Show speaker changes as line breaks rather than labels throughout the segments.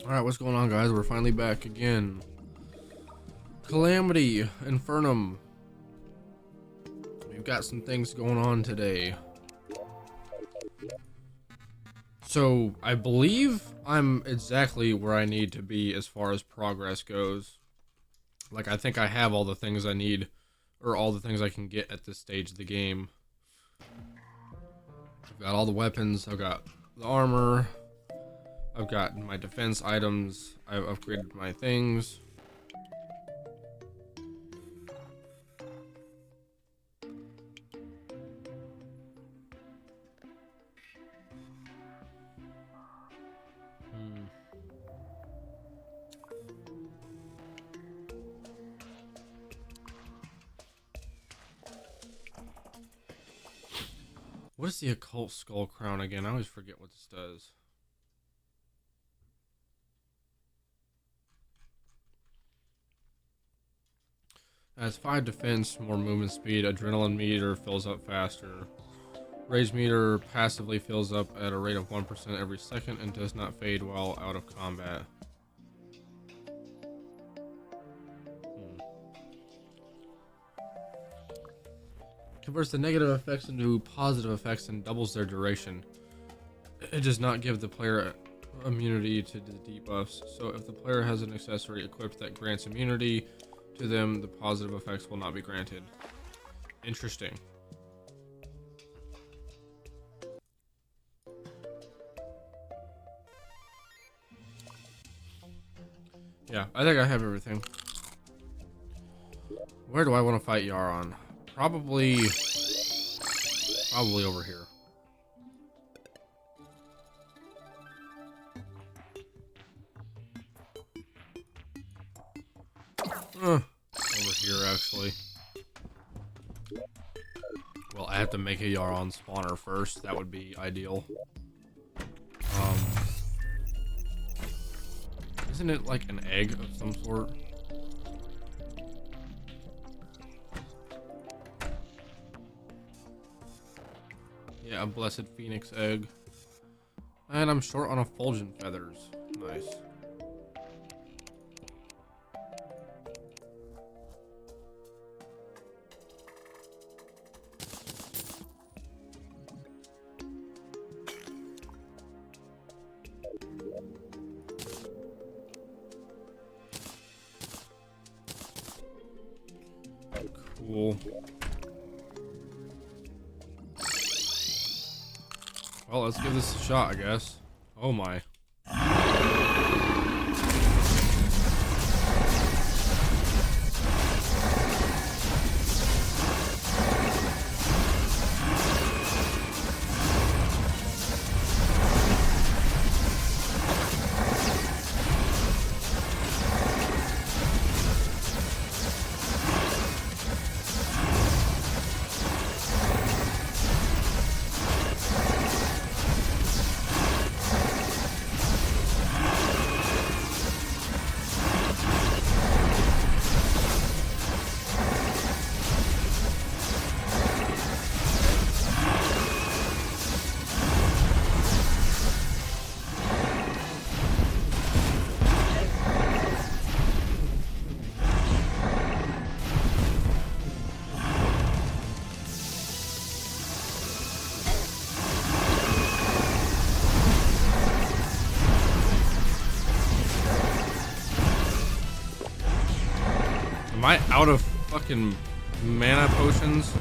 Alright, what's going on, guys? We're finally back again. Calamity, INFERNUM. We've got some things going on today. So, I believe I'm exactly where I need to be as far as progress goes. Like, I think I have all the things I need, or all the things I can get at this stage of the game. I've got all the weapons, I've got the armor, I've got my defense items, I've upgraded my things. What is the occult skull crown again? I always forget what this does. Has 5 defense, more movement speed, adrenaline meter fills up faster. Rage meter passively fills up at a rate of 1% every second and does not fade while out of combat. Converts the negative effects into positive effects and doubles their duration. It does not give the player immunity to the debuffs, so if the player has an accessory equipped that grants immunity to them, the positive effects will not be granted. Interesting. Yeah, I think I have everything. Where do I want to fight Yaron? Probably over here. Over here, actually. Well, I have to make a Yaron spawner first. That would be ideal. Isn't it like an egg of some sort? Yeah, a blessed phoenix egg. And I'm short on effulgent feathers. Nice. Cool. Well, let's give this a shot, I guess. Oh my. Am I out of fucking mana potions?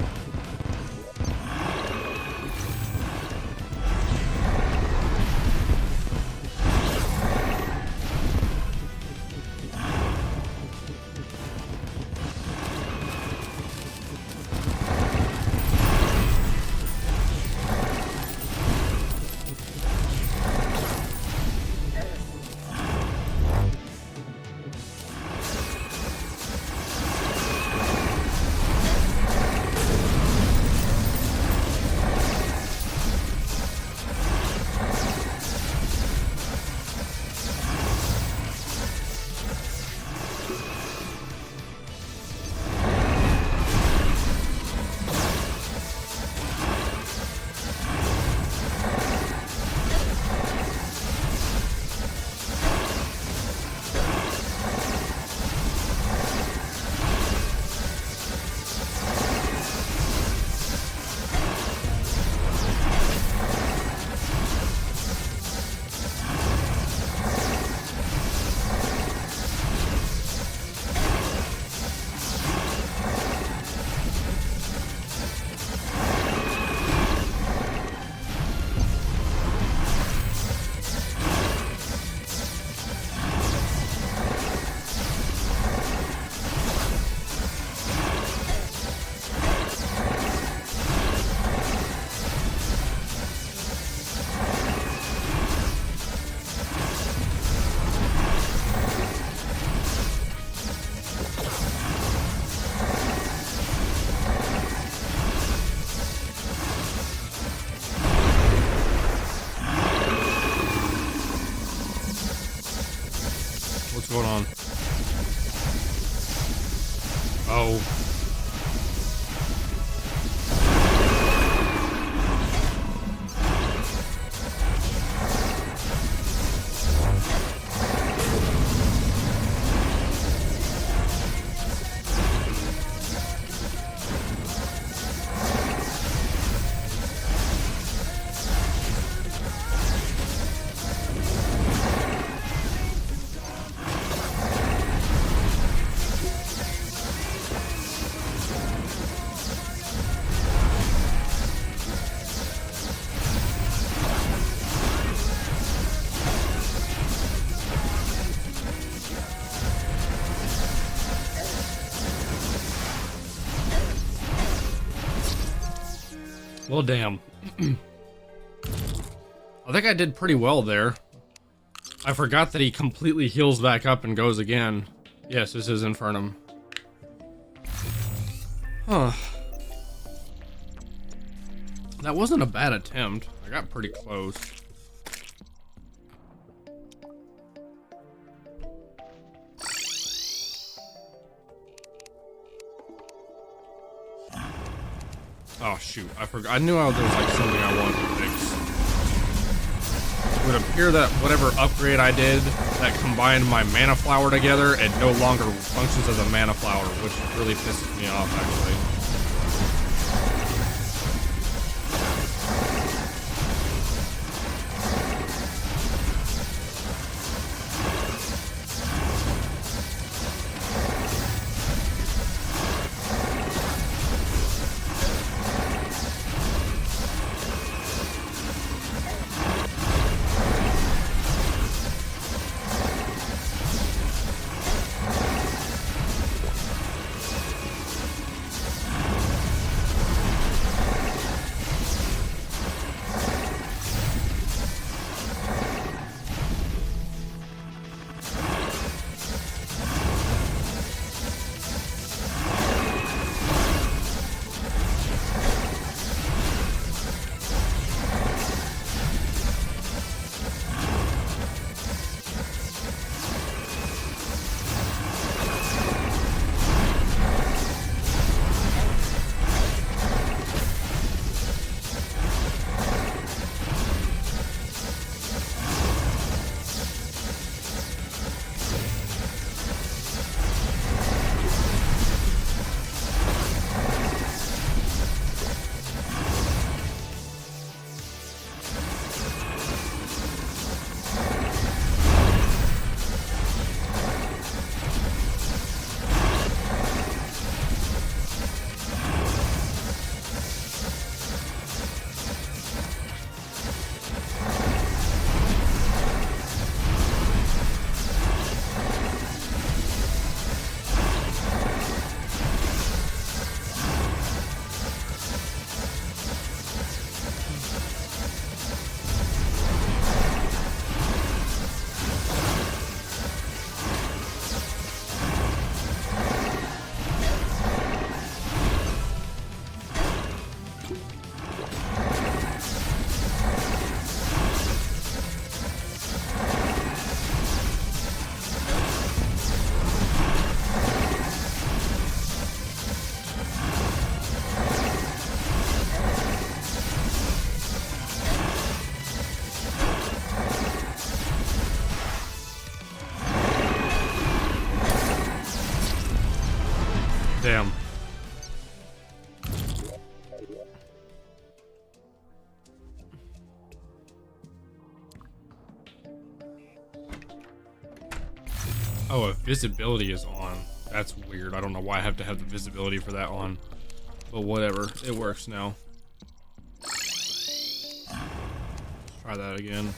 Well, damn. I think I did pretty well there. I forgot that he completely heals back up and goes again. Yes, this is INFERNUM. Huh. That wasn't a bad attempt. I got pretty close. Oh shoot, I forgot. I knew there was like something I wanted to fix. It would appear that whatever upgrade I did that combined my mana flower together, it no longer functions as a mana flower, which really pisses me off actually. Damn. Oh, if visibility is on. That's weird. I don't know why I have to have the visibility for that on. But whatever. It works now. Try that again.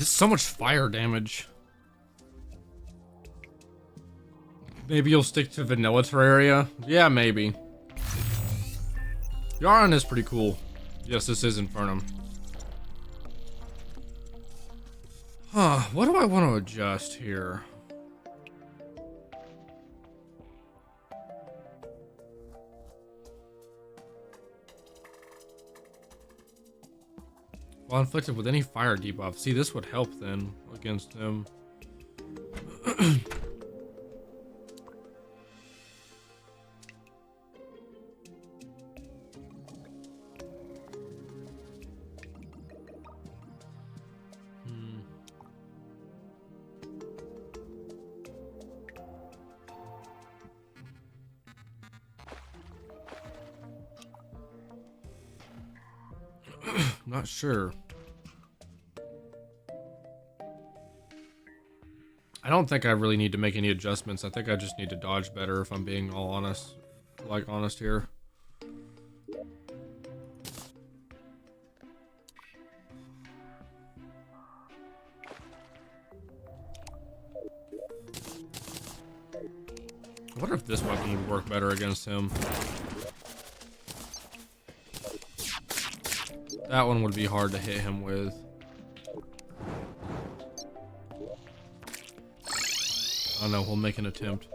It's so much fire damage. Maybe you'll stick to vanilla Terraria? Yeah, maybe. Yarn is pretty cool. Yes, this is INFERNUM. Huh, what do I want to adjust here? While inflicted with any fire debuff. See, this would help then against him. Not sure. I don't think I really need to make any adjustments. I think I just need to dodge better if I'm being all honest. Like, honest here. I wonder if this weapon would work better against him. That one would be hard to hit him with. I don't know, we'll make an attempt.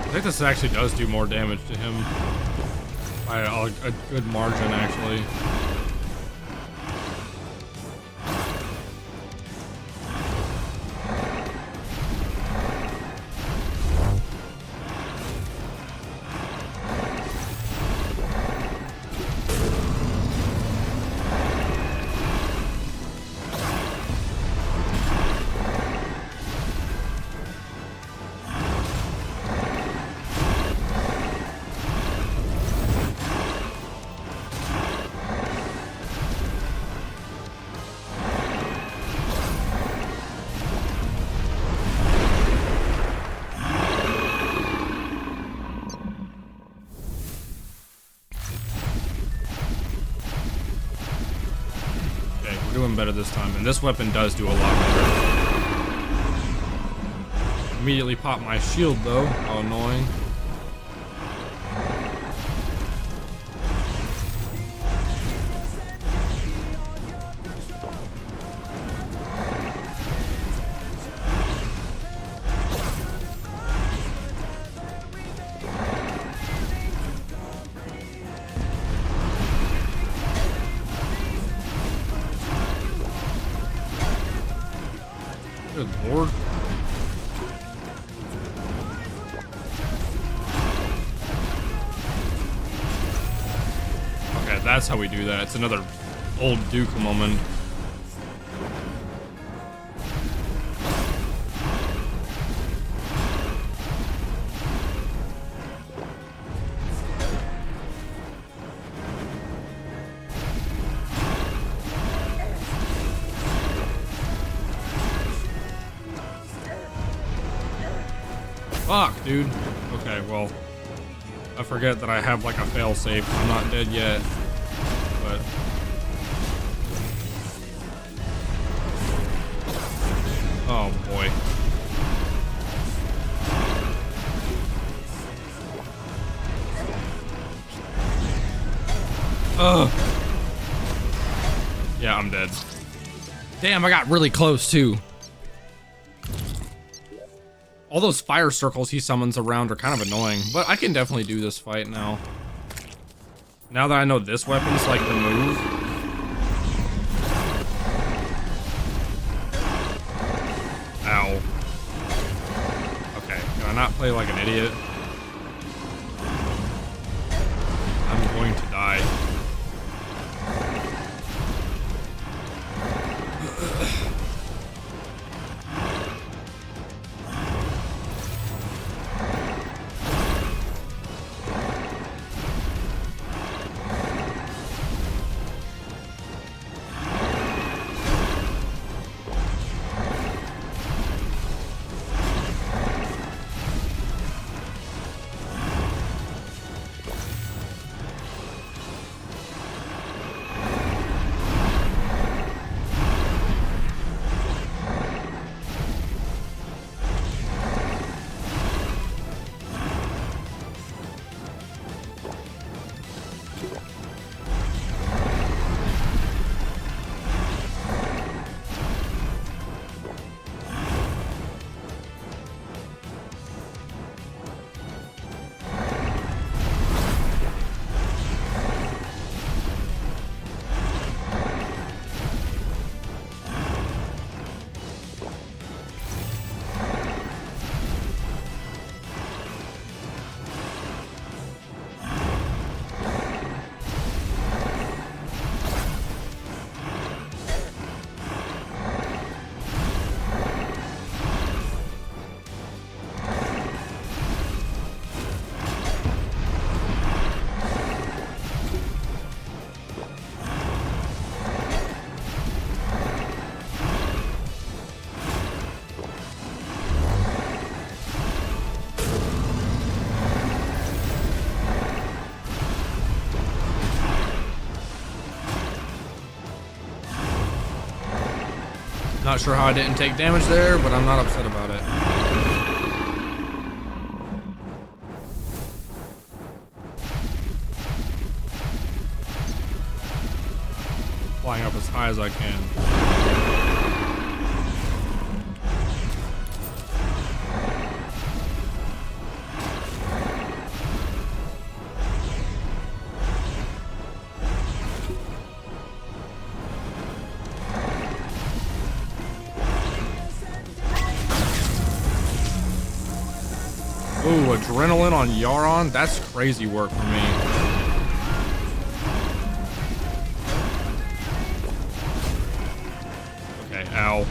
I think this actually does do more damage to him by a good margin, actually. Doing better this time, and this weapon does do a lot better. Immediately pop my shield though. How annoying. Good lord. Okay, that's how we do that. It's another old Duke moment. Fuck, dude. Okay, well, I forget that I have like a fail safe. I'm not dead yet, but. Oh boy. Ugh. Yeah, I'm dead. Damn, I got really close too. All those fire circles he summons around are kind of annoying, but I can definitely do this fight now. Now that I know this weapon's like the move. Ow. Okay, can I not play like an idiot? I'm going to die. Not sure how I didn't take damage there, but I'm not upset about it. Flying up as high as I can. Ooh, adrenaline on Yaron? That's crazy work for me. Okay, ow.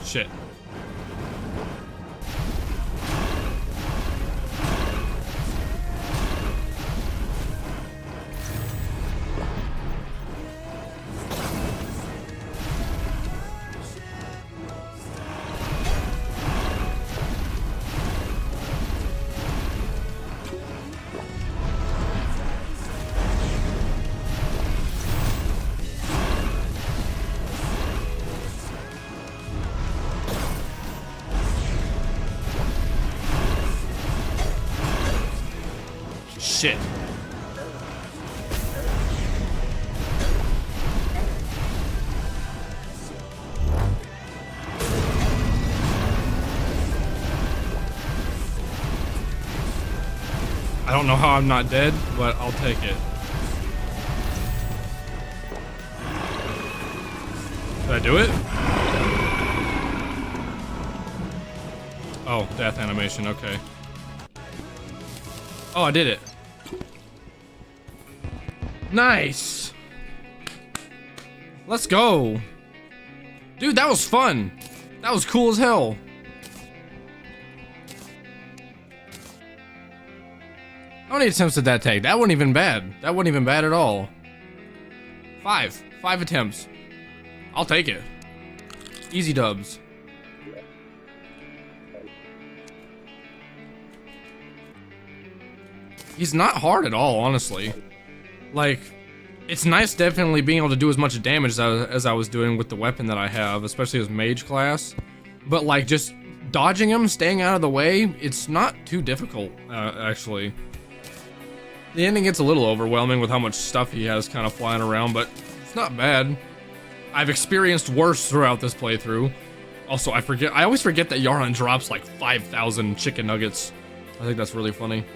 Shit. Shit. I don't know how I'm not dead, but I'll take it. Did I do it? Oh, death animation, okay. Oh, I did it. Nice. Let's go. Dude, that was fun. That was cool as hell. How many attempts did that take? That wasn't even bad. That wasn't even bad at all. 5 attempts. I'll take it. Easy dubs. He's not hard at all, honestly. Like, it's nice definitely being able to do as much damage as I was doing with the weapon that I have, especially as Mage class. But like, just dodging him, staying out of the way, it's not too difficult, actually. The ending gets a little overwhelming with how much stuff he has kind of flying around, but it's not bad. I've experienced worse throughout this playthrough. Also, I always forget that Yaron drops like 5,000 chicken nuggets. I think that's really funny.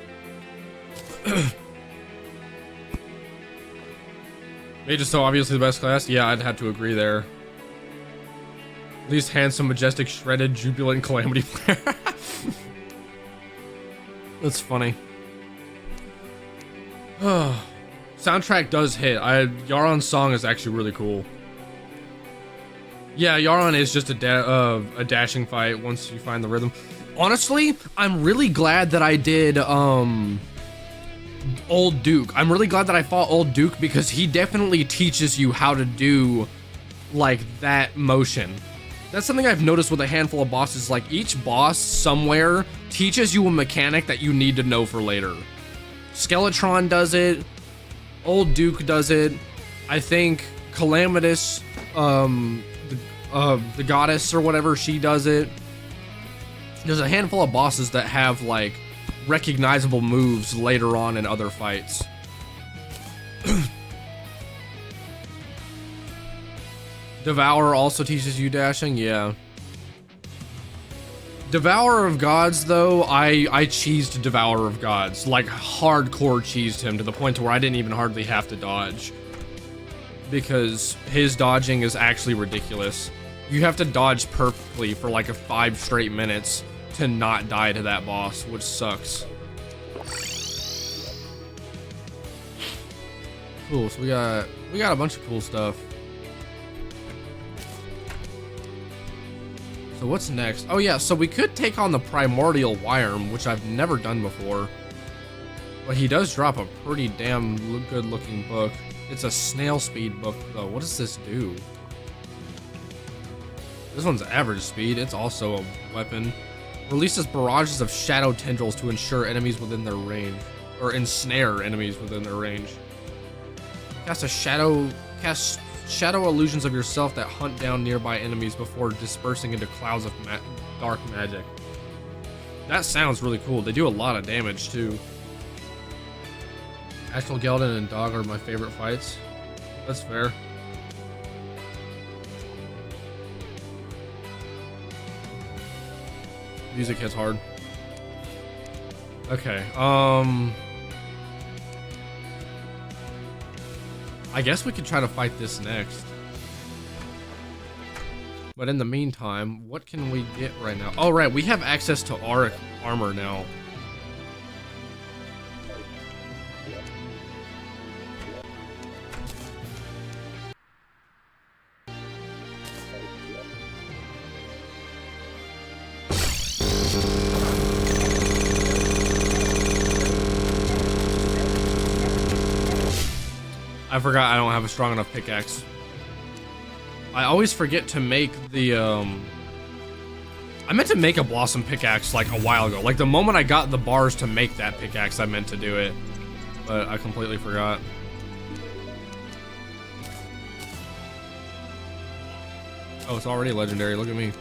Mage is so obviously the best class. Yeah, I'd have to agree there. Least handsome, majestic, shredded, jubilant Calamity player. That's funny. Soundtrack does hit. Yaron's song is actually really cool. Yeah, Yaron is just a dashing fight once you find the rhythm. Honestly, I'm really glad that I did Old Duke. I'm really glad that I fought Old Duke because he definitely teaches you how to do like that motion. That's something I've noticed with a handful of bosses. Like each boss somewhere teaches you a mechanic that you need to know for later. Skeletron does it. Old Duke does it. I think Calamitous, the goddess or whatever, she does it. There's a handful of bosses that have like recognizable moves later on in other fights. Devour also teaches you dashing, yeah. Devourer of Gods, though, I cheesed Devourer of Gods. Like, hardcore cheesed him to the point to where I didn't even hardly have to dodge. Because his dodging is actually ridiculous. You have to dodge perfectly for like 5 straight minutes to not die to that boss, which sucks. Cool, so we got a bunch of cool stuff. So what's next? Oh yeah, so we could take on the Primordial Wyrm, which I've never done before. But he does drop a pretty damn good looking book. It's a snail speed book though. What does this do? This one's average speed. It's also a weapon. Releases barrages of shadow tendrils to ensure enemies within their range. Or ensnare enemies within their range. Cast shadow illusions of yourself that hunt down nearby enemies before dispersing into clouds of dark magic. That sounds really cool. They do a lot of damage too. Astral Geldon and Dog are my favorite fights. That's fair. Music hits hard. Okay, I guess we could try to fight this next. But in the meantime, what can we get right now? Oh, right, we have access to auric armor now. I forgot I don't have a strong enough pickaxe. I always forget to make the, I meant to make a blossom pickaxe like a while ago. Like the moment I got the bars to make that pickaxe, I meant to do it. But I completely forgot. Oh, it's already legendary. Look at me.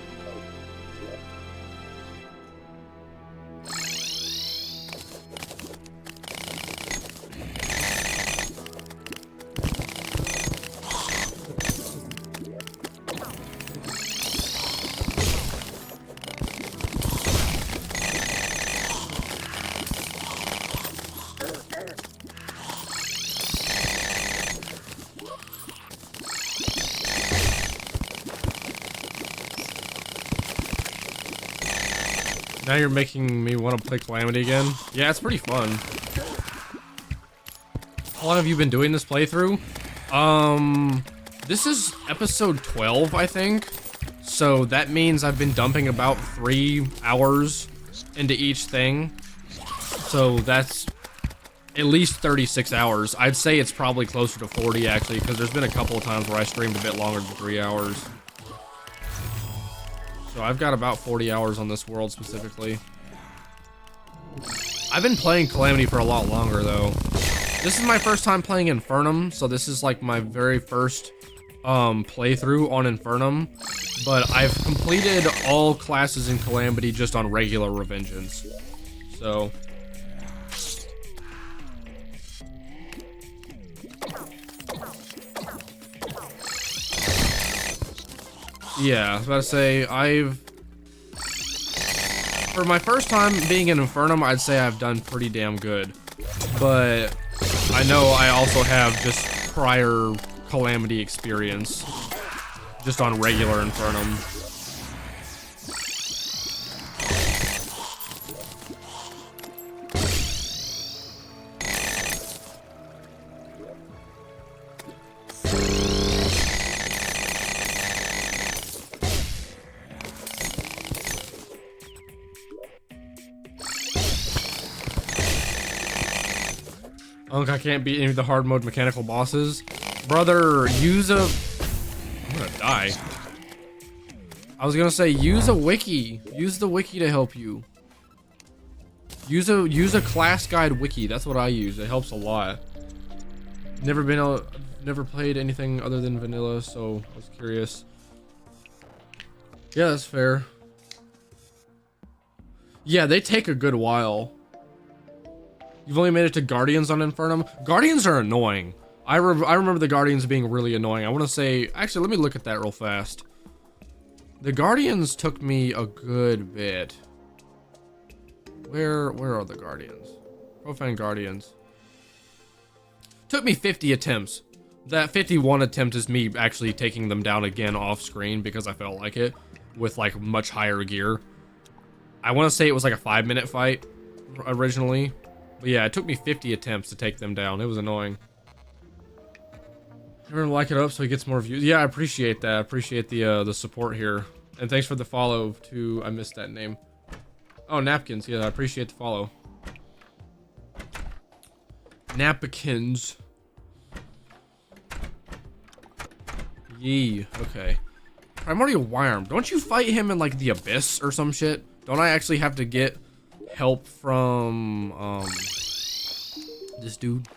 Now you're making me want to play Calamity again. Yeah, it's pretty fun. How long have you been doing this playthrough? This is episode 12, I think. So that means I've been dumping about 3 hours into each thing. So that's at least 36 hours. I'd say it's probably closer to 40 actually, because there's been a couple of times where I streamed a bit longer than 3 hours. So I've got about 40 hours on this world specifically. I've been playing Calamity for a lot longer though. This is my first time playing INFERNUM, so this is like my very first playthrough on INFERNUM. But I've completed all classes in Calamity just on regular Revengeance. So yeah, I was about to say, for my first time being in INFERNUM, I'd say I've done pretty damn good. But I know I also have just prior Calamity experience, just on regular INFERNUM. I can't beat any of the hard mode mechanical bosses. Brother, use a... I'm gonna die. I was gonna say, use a wiki. Use the wiki to help you. Use a class guide wiki. That's what I use. It helps a lot. Never played anything other than vanilla, so I was curious. Yeah, that's fair. Yeah, they take a good while. You've only made it to Guardians on INFERNUM? Guardians are annoying. I remember the Guardians being really annoying. I want to say... Actually, let me look at that real fast. The Guardians took me a good bit. Where are the Guardians? Profane Guardians. Took me 50 attempts. That 51 attempt is me actually taking them down again off screen because I felt like it. With like much higher gear. I want to say it was like a 5-minute fight originally. But yeah, it took me 50 attempts to take them down. It was annoying. Everyone like it up so he gets more views. Yeah, I appreciate that. I appreciate the support here. And thanks for the follow to... I missed that name. Oh, Napkins. Yeah, I appreciate the follow. Napkins. Yee. Okay. Primordial Worm. Don't you fight him in like the Abyss or some shit? Don't I actually have to get... help from this dude?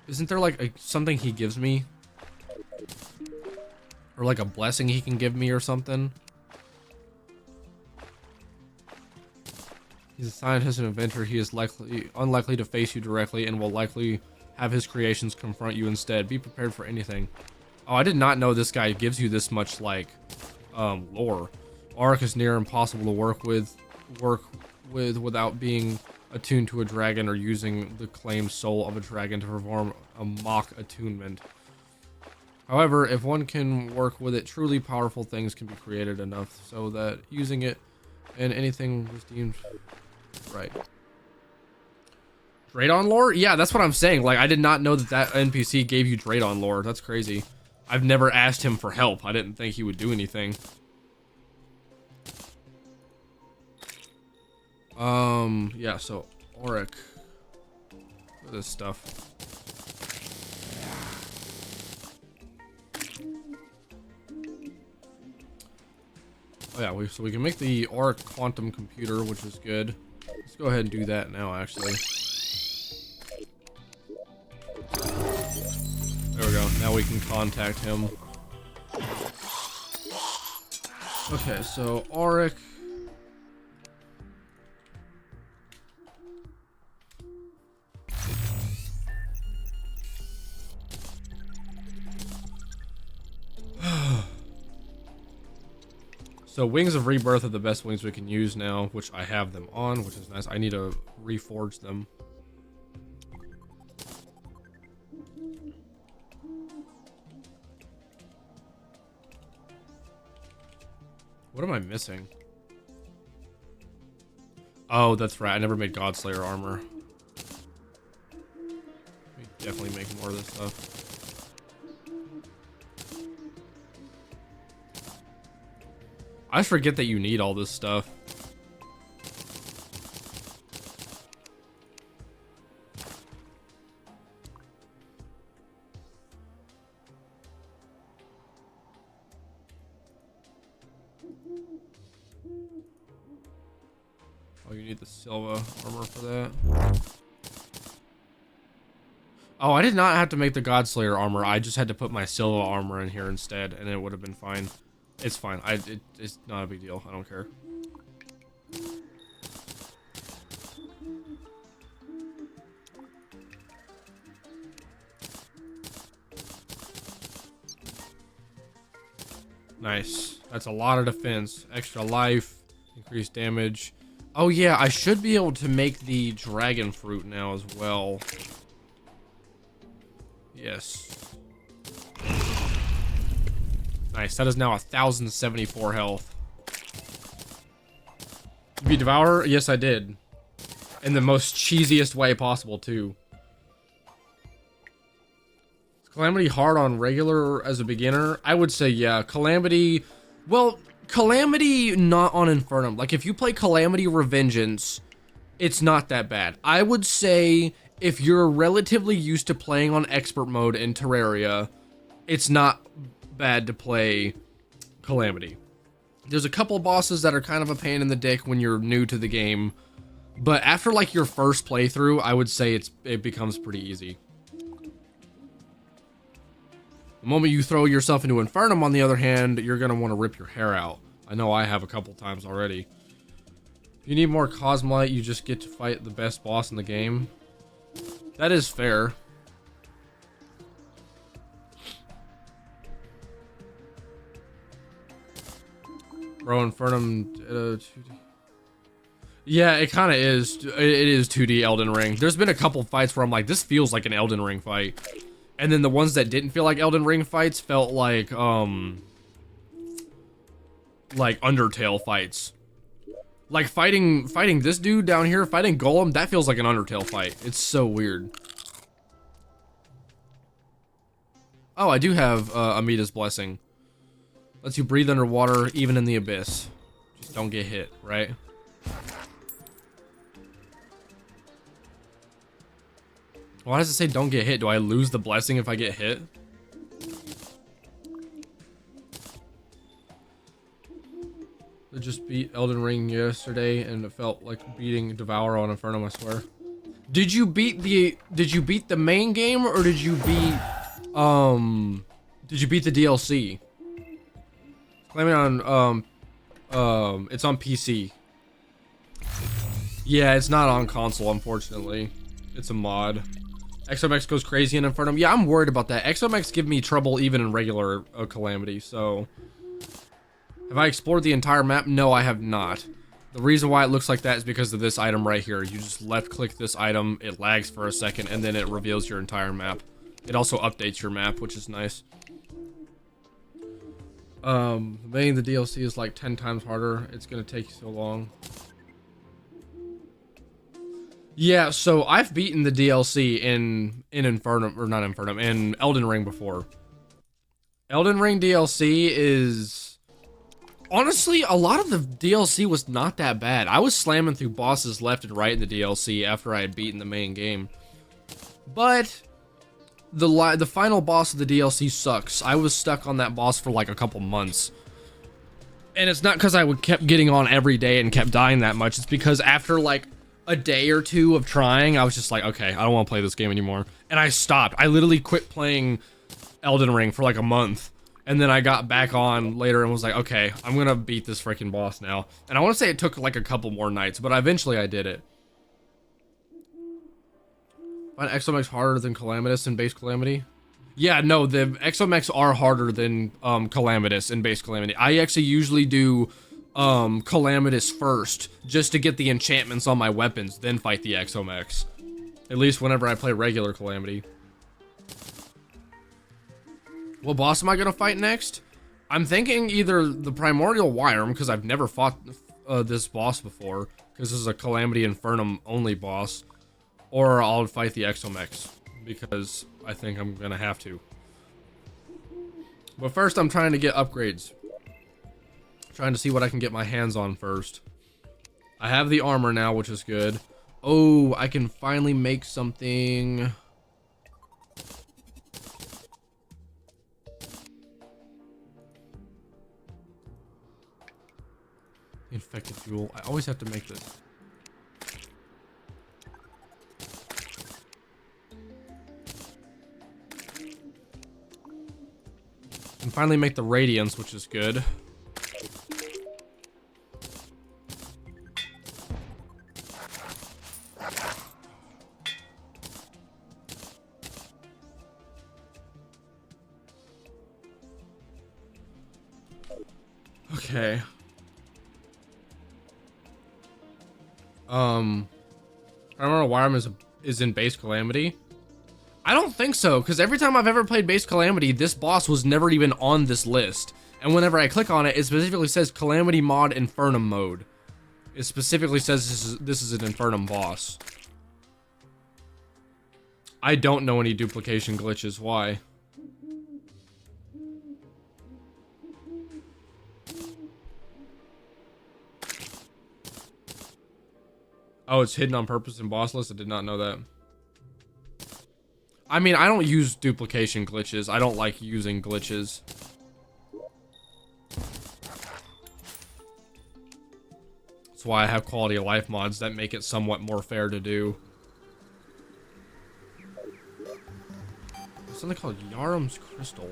Isn't there like something he gives me, or like a blessing he can give me or something? He's a scientist and inventor. He is unlikely to face you directly and will likely have his creations confront you instead. Be prepared for anything. Oh, I did not know this guy gives you this much like lore. Auric is near impossible to work with without being attuned to a dragon or using the claimed soul of a dragon to perform a mock attunement. However, if one can work with it, truly powerful things can be created enough so that using it in anything was deemed right. Draydon lore? Yeah, that's what I'm saying. Like, I did not know that NPC gave you Draydon lore. That's crazy. I've never asked him for help. I didn't think he would do anything. Yeah, so Auric. Look at this stuff. Oh yeah, so we can make the Auric quantum computer, which is good. Let's go ahead and do that now, actually. There we go. Now we can contact him. Okay, so Auric. So Wings of Rebirth are the best wings we can use now, which I have them on, which is nice. I need to reforge them. What am I missing? Oh, that's right. I never made Godslayer armor. Let me definitely make more of this stuff. I forget that you need all this stuff. Oh, you need the Silva armor for that. Oh, I did not have to make the Godslayer armor. I just had to put my Silva armor in here instead, and it would have been fine. It's fine. It's not a big deal. I don't care. Nice. That's a lot of defense. Extra life. Increased damage. Oh yeah, I should be able to make the dragon fruit now as well. Yes. Nice. That is now 1,074 health. You beat Devourer? Yes, I did. In the most cheesiest way possible, too. Is Calamity hard on regular as a beginner? I would say, yeah. Calamity... Well, Calamity not on INFERNUM. Like, if you play Calamity Revengeance, it's not that bad. I would say... If you're relatively used to playing on expert mode in Terraria, it's not bad to play Calamity. There's a couple bosses that are kind of a pain in the dick when you're new to the game, but after like your first playthrough, I would say it becomes pretty easy. The moment you throw yourself into INFERNUM, on the other hand, you're gonna want to rip your hair out. I know I have a couple times already. If you need more Cosmolite, you just get to fight the best boss in the game. That is fair. Bro, INFERNUM... yeah, it kind of is. It is 2D Elden Ring. There's been a couple fights where I'm like, this feels like an Elden Ring fight. And then the ones that didn't feel like Elden Ring fights felt like Undertale fights. Like fighting this dude down here, fighting Golem, that feels like an Undertale fight. It's so weird. Oh, I do have Amita's Blessing. Lets you breathe underwater, even in the abyss. Just don't get hit, right? Why does it say don't get hit? Do I lose the blessing if I get hit? I just beat Elden Ring yesterday and it felt like beating Devour on Infernum, I swear. Did you beat the main game or did you beat the DLC? Claiming on it's on PC. Yeah, it's not on console, unfortunately. It's a mod. XOMX goes crazy in Infernum. Yeah, I'm worried about that. XOMX give me trouble even in regular Calamity, so... Have I explored the entire map? No, I have not. The reason why it looks like that is because of this item right here. You just left-click this item, it lags for a second, and then it reveals your entire map. It also updates your map, which is nice. Making the DLC is like 10 times harder. It's gonna take so long. Yeah, so I've beaten the DLC in Infernum, or not Infernum, in Elden Ring before. Elden Ring DLC is... Honestly, a lot of the DLC was not that bad. I was slamming through bosses left and right in the DLC after I had beaten the main game. But the final boss of the DLC sucks. I was stuck on that boss for like a couple months. And it's not because I kept getting on every day and kept dying that much. It's because after like a day or two of trying, I was just like, okay, I don't want to play this game anymore. And I stopped. I literally quit playing Elden Ring for like a month. And then I got back on later and was like, okay, I'm gonna beat this freaking boss now. And I want to say it took like a couple more nights, but eventually I did it. Find XOMX harder than Calamitous in base Calamity? Yeah, no, the XOMX are harder than Calamitous in base Calamity. I actually usually do Calamitous first, just to get the enchantments on my weapons, then fight the XOMX. At least whenever I play regular Calamity. What boss am I gonna fight next? I'm thinking either the Primordial Wyrm, because I've never fought this boss before, because this is a Calamity Infernum only boss, or I'll fight the XOMX, because I think I'm gonna have to. But first I'm trying to get upgrades. Trying to see what I can get my hands on first. I have the armor now, which is good. Oh, I can finally make something. Infected fuel. I always have to make this. Can finally make the radiance, which is good. Okay. I don't know why Arm is in base Calamity. I don't think so, because every time I've ever played base Calamity, this boss was never even on this list. And whenever I click on it, it specifically says Calamity mod Infernum mode. It specifically says this is an Infernum boss. I don't know any duplication glitches. Why? Oh, it's hidden on purpose in boss list? I did not know that. I mean, I don't use duplication glitches. I don't like using glitches. That's why I have quality of life mods that make it somewhat more fair to do. There's something called Yarum's Crystal.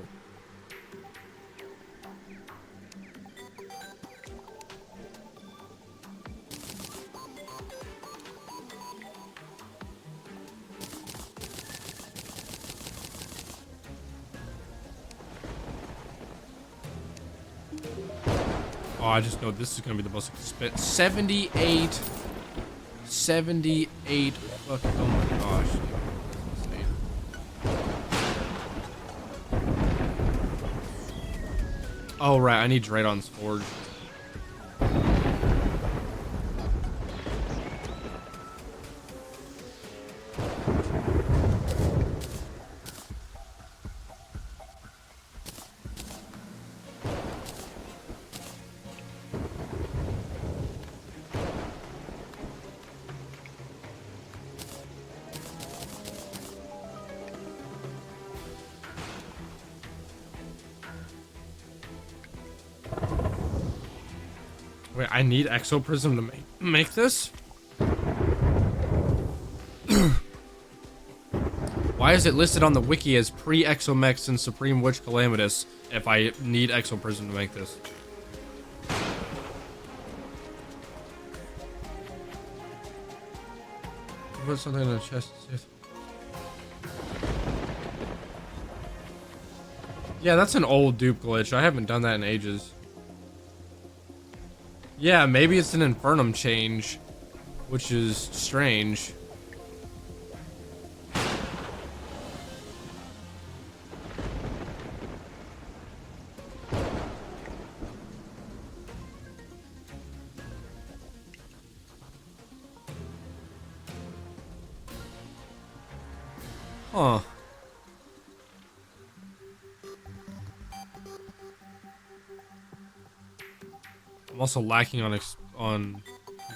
Oh, I just know this is gonna be the most expensive. 78 fucking, oh my gosh. Oh right, I need Draydon's Forge. Wait, I need Exoprism to make this? Why is it listed on the wiki as pre-Exomex and Supreme Witch Calamitous if I need Exoprism to make this? Put something in the chest. Yeah, that's an old dupe glitch. I haven't done that in ages. Yeah, maybe it's an Infernum change, which is strange. Huh. I'm also lacking on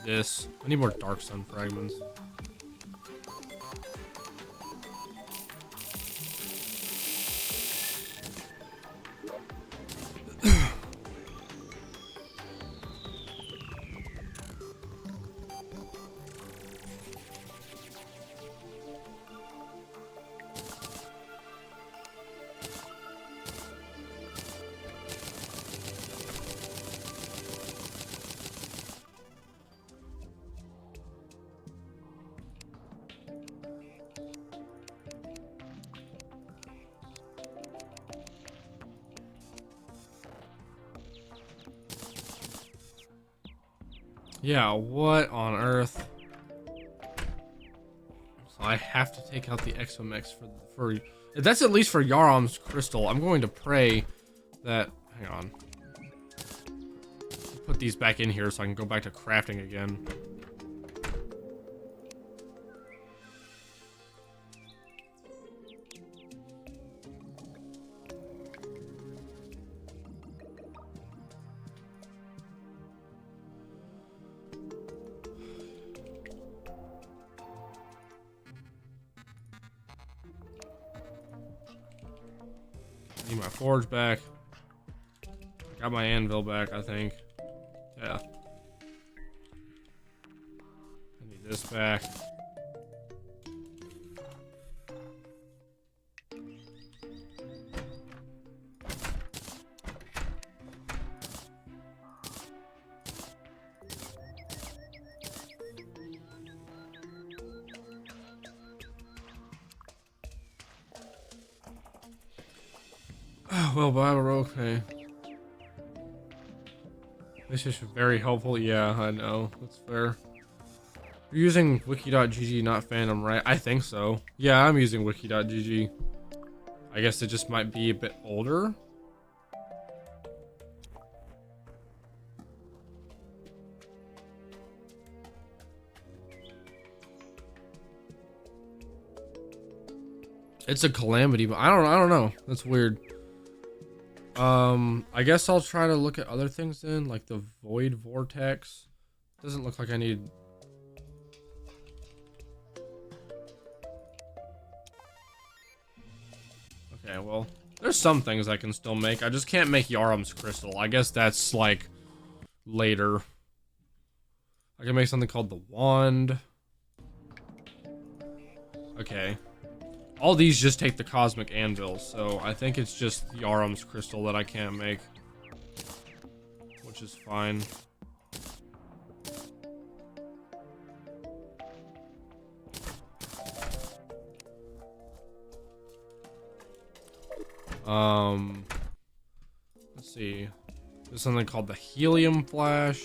this. I need more Darkstone fragments. Yeah, what on earth? So I have to take out the Exomex for that's at least for Yarum's Crystal. I'm going to pray that, hang on. Put these back in here so I can go back to crafting again. Need my forge back. Got my anvil back, I think. Yeah. I need this back. Well, Bible, okay. This is very helpful. Yeah, I know. That's fair. You're using wiki.gg, not fandom, right? I think so. Yeah, I'm using wiki.gg. I guess it just might be a bit older. It's a calamity, but I don't know. That's weird. I guess I'll try to look at other things then, like the void vortex. Doesn't look like I need. Okay, well, there's some things I can still make. I just can't make Yaram's crystal. I guess that's like later. I can make something called the wand. Okay. All these just take the cosmic anvil, so I think it's just Yaram's crystal that I can't make. Which is fine. Let's see. There's something called the helium flash.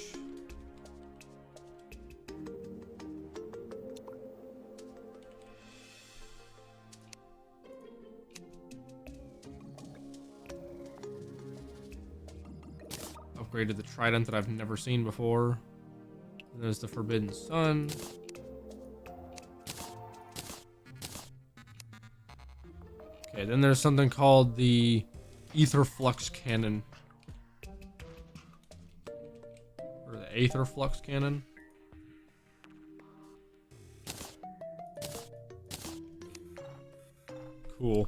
Upgraded the trident that I've never seen before. And there's the forbidden sun. Okay, then there's something called the ether flux cannon. Or the aether flux cannon. Cool.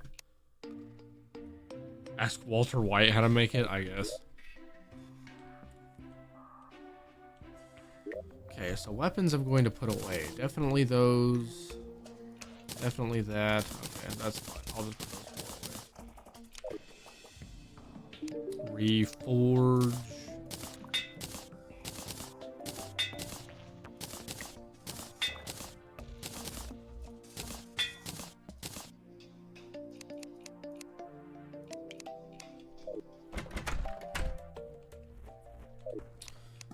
Ask Walter White how to make it, I guess. Okay, so weapons I'm going to put away. Definitely those. Definitely that. Okay, that's fine. I'll just put those away. Reforge.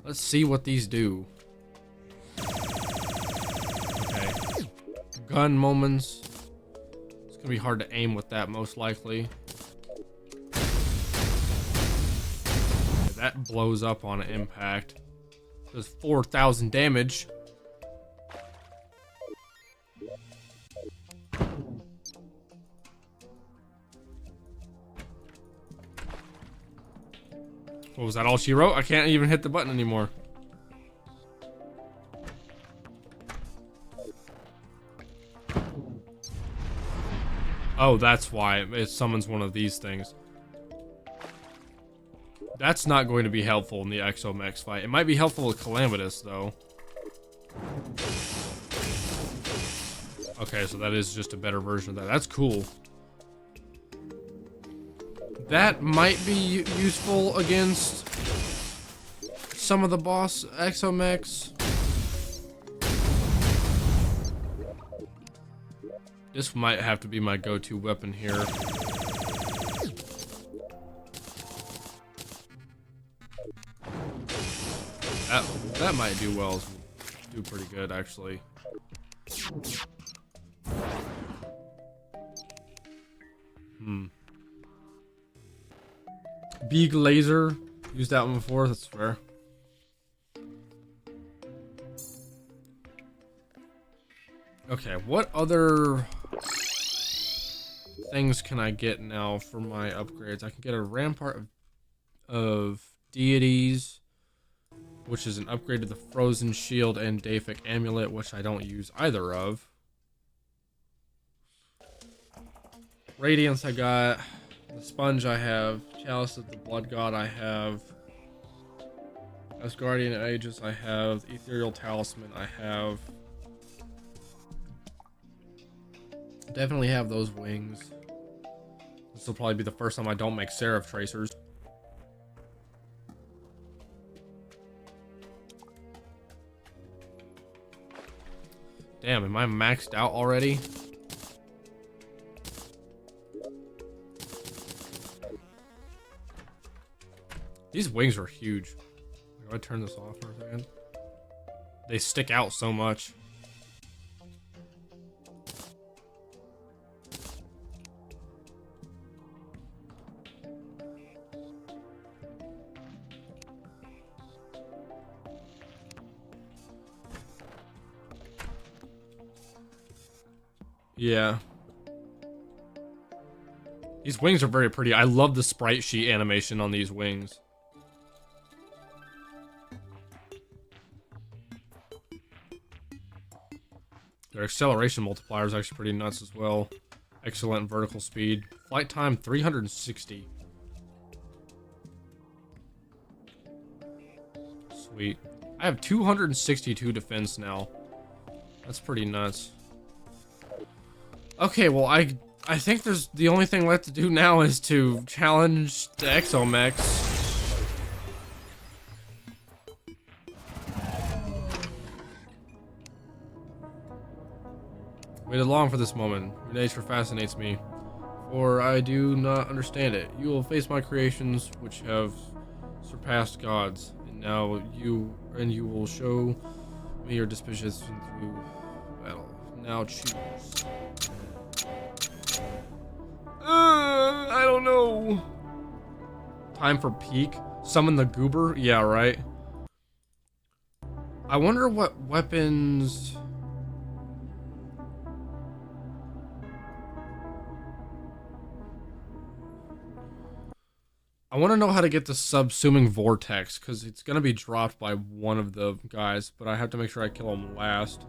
Let's see what these do. Gun moments. It's gonna be hard to aim with that, most likely. Okay, that blows up on impact. Does 4,000 damage. What was that, all she wrote? I can't even hit the button anymore. Oh, that's why it summons one of these things. That's not going to be helpful in the Exomex fight. It might be helpful with Calamitous, though. Okay, so that is just a better version of that. That's cool. That might be useful against some of the boss Exomex. This might have to be my go-to weapon here. That might do well. Do pretty good, actually. Beag laser. Used that one before. That's fair. Okay, what other things can I get now for my upgrades? I can get a rampart of deities, which is an upgrade to the frozen shield and Deific amulet, which I don't use either of. Radiance I got. The Sponge I have. Chalice of the Blood God I have. Asgardian Aegis I have. Ethereal Talisman I have. Definitely have those wings. This will probably be the first time I don't make Seraph Tracers. Damn, am I maxed out already? These wings are huge. Do I turn this off for a second? They stick out so much. Yeah. These wings are very pretty. I love the sprite sheet animation on these wings. Their acceleration multiplier is actually pretty nuts as well. Excellent vertical speed. Flight time 360. Sweet. I have 262 defense now. That's pretty nuts. Okay, well, I think there's the only thing left to do now is to challenge the Exomex. Waited long for this moment. Your nature fascinates me, for I do not understand it. You will face my creations, which have surpassed gods, and now you will show me your disposition through battle. Now choose. I don't know. Time for peak. Summon the goober? Yeah, right. I wonder what weapons... I want to know how to get the subsuming vortex, because it's going to be dropped by one of the guys, but I have to make sure I kill him last.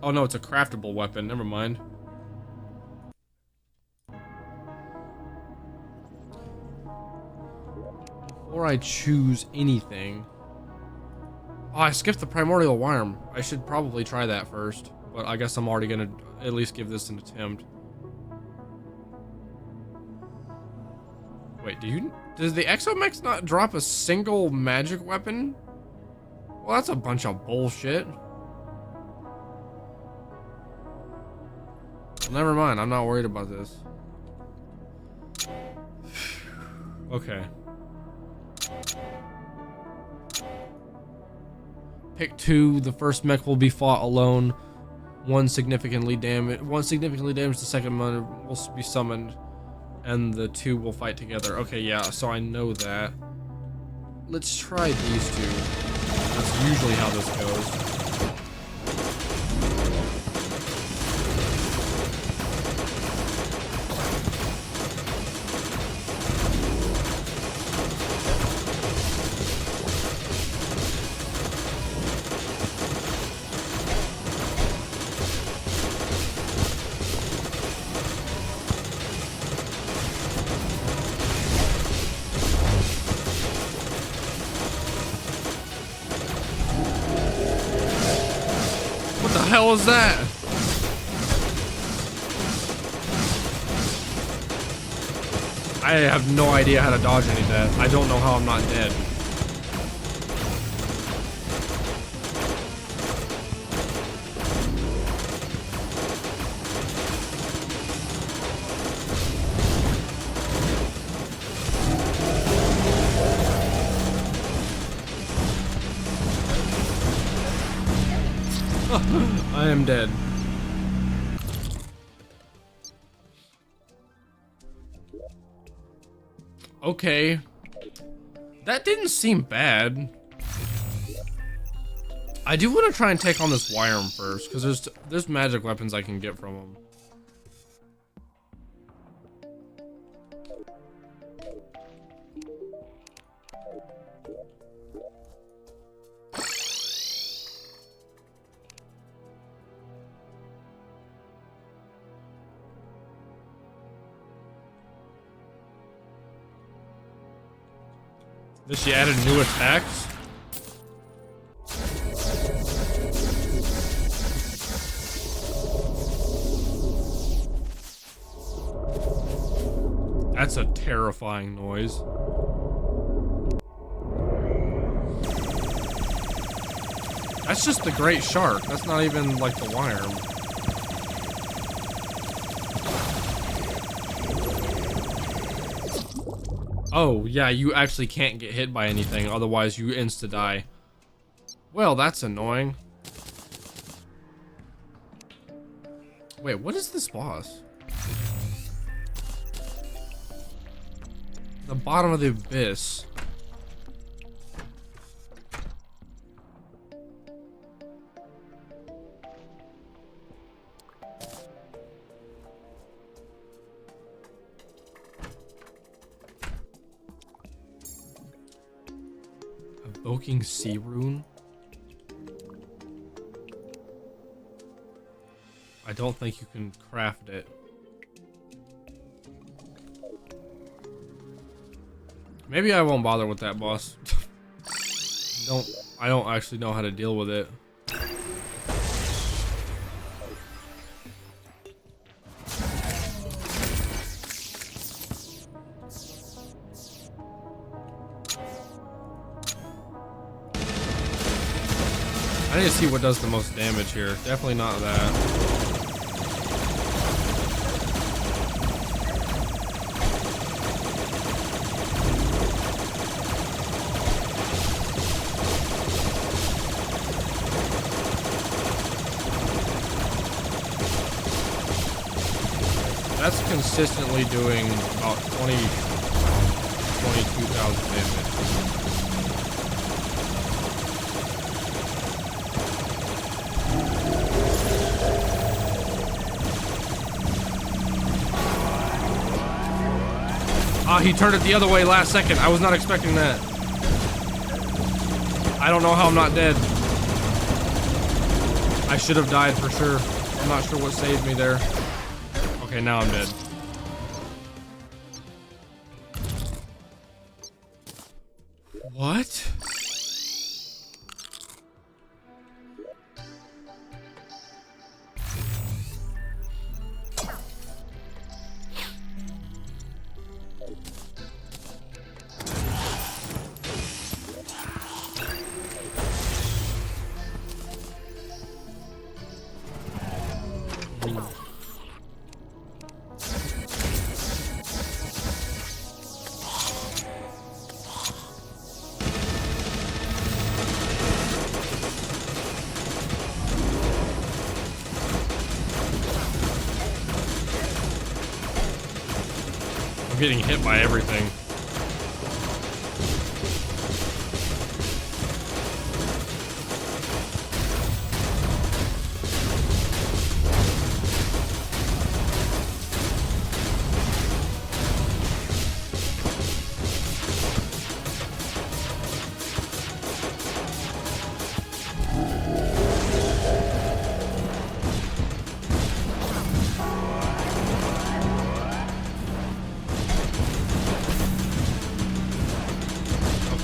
Oh no, it's a craftable weapon. Never mind. Before I choose anything... Oh, I skipped the primordial worm. I should probably try that first. But I guess I'm already gonna at least give this an attempt. Wait, does the Exomex not drop a single magic weapon? Well, that's a bunch of bullshit. Never mind, I'm not worried about this. Okay. Pick 2, the first mech will be fought alone. One significantly damaged, the second one will be summoned. And the 2 will fight together. Okay, yeah, so I know that. Let's try these 2. That's usually how this goes. What the hell is that? I have no idea how to dodge any of that. I don't know how I'm not dead. I am dead. Okay. That didn't seem bad. I do want to try and take on this Wyrm first, because there's magic weapons I can get from him. This she added new attacks? That's a terrifying noise. That's just the great shark. That's not even like the worm. Oh, yeah, you actually can't get hit by anything, otherwise you insta-die. Well, that's annoying. Wait, what is this boss? The bottom of the abyss. Evoking Sea Rune? I don't think you can craft it. Maybe I won't bother with that boss. I don't actually know how to deal with it. I need to see what does the most damage here. Definitely not that. That's consistently doing about 22,000 damage. Ah, he turned it the other way last second. I was not expecting that. I don't know how I'm not dead. I should have died for sure. I'm not sure what saved me there. Okay, now I'm dead. What? I'm getting hit by everything.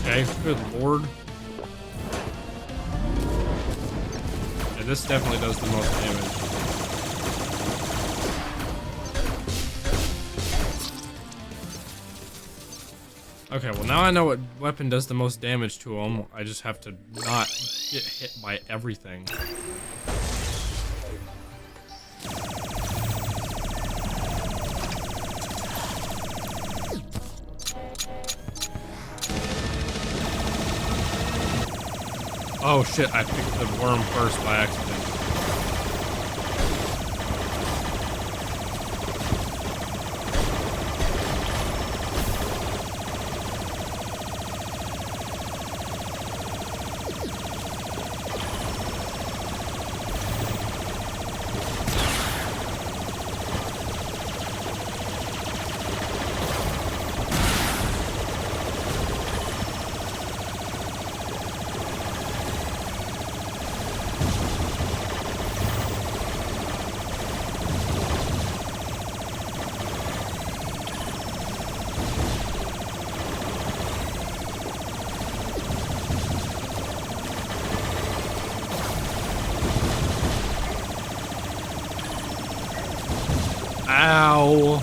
Okay, good lord. Yeah, this definitely does the most damage. Okay, well now I know what weapon does the most damage to him. I just have to not get hit by everything. Oh shit, I picked the worm first by accident. No.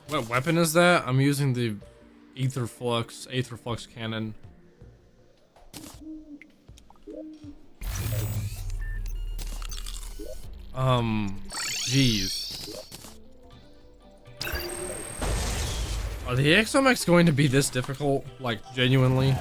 What weapon is that? I'm using the Aether Flux cannon. Jeez. Are the exomex going to be this difficult? Like, genuinely?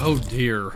Oh dear.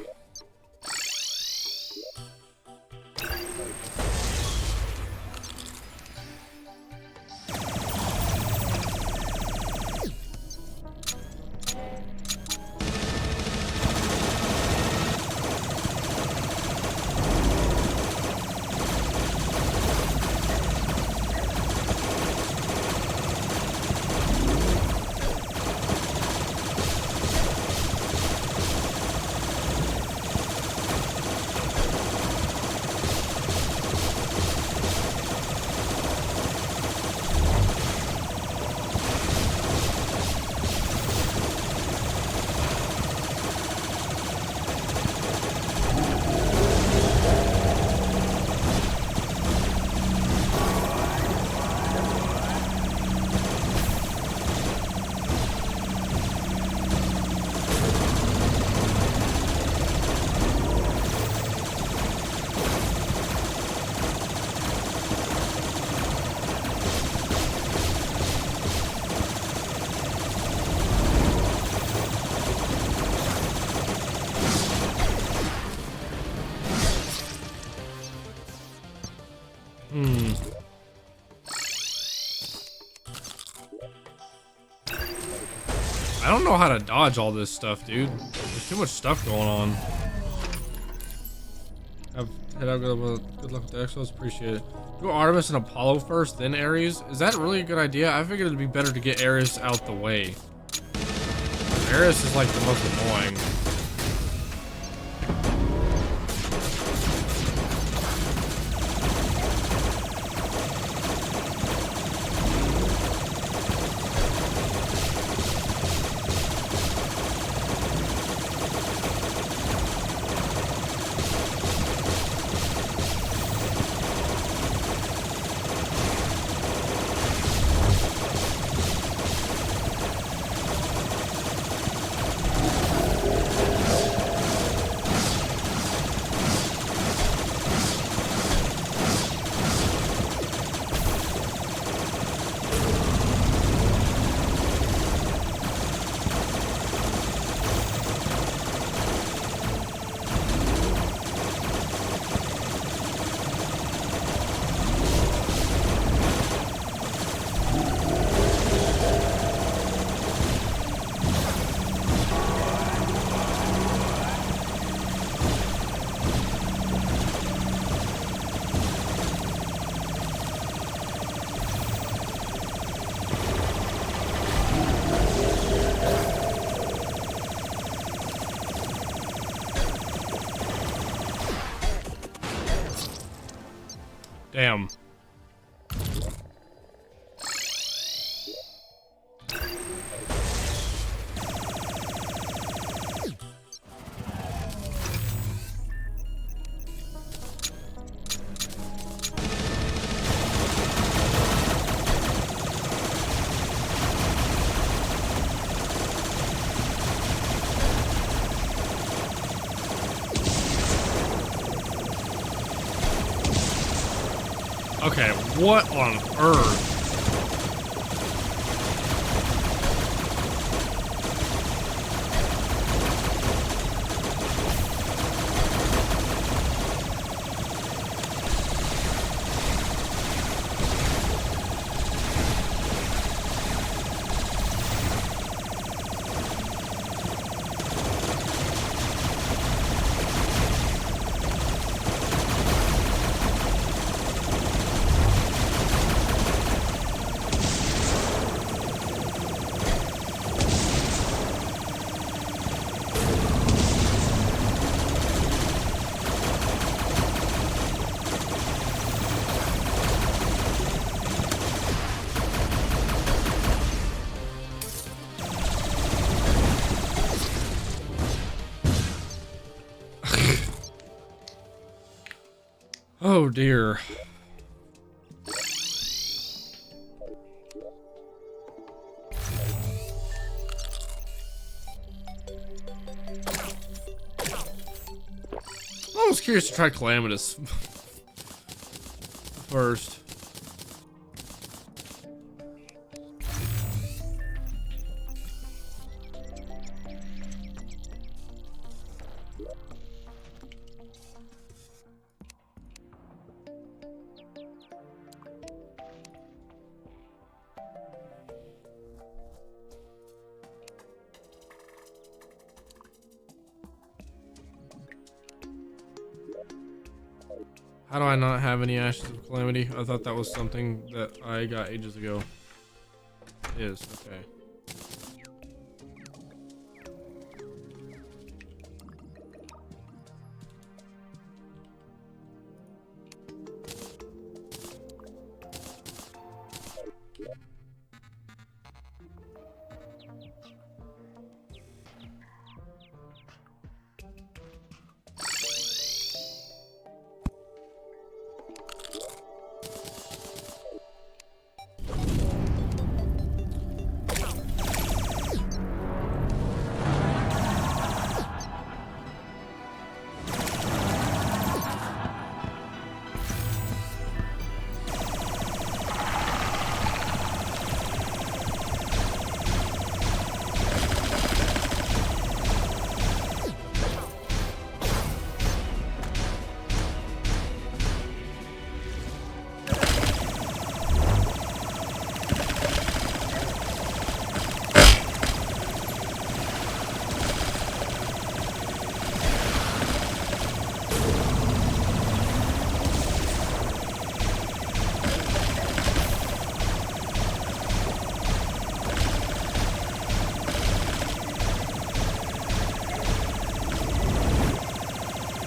I don't know how to dodge all this stuff, dude. There's too much stuff going on. Good luck with the Exos, appreciate it. Do Artemis and Apollo first, then Ares? Is that really a good idea? I figured it'd be better to get Ares out the way. Ares is like the most annoying. Damn. Okay, what on earth? Oh dear. I was curious to try Calamitous first. How do I not have any Ashes of Calamity? I thought that was something that I got ages ago. It is, okay.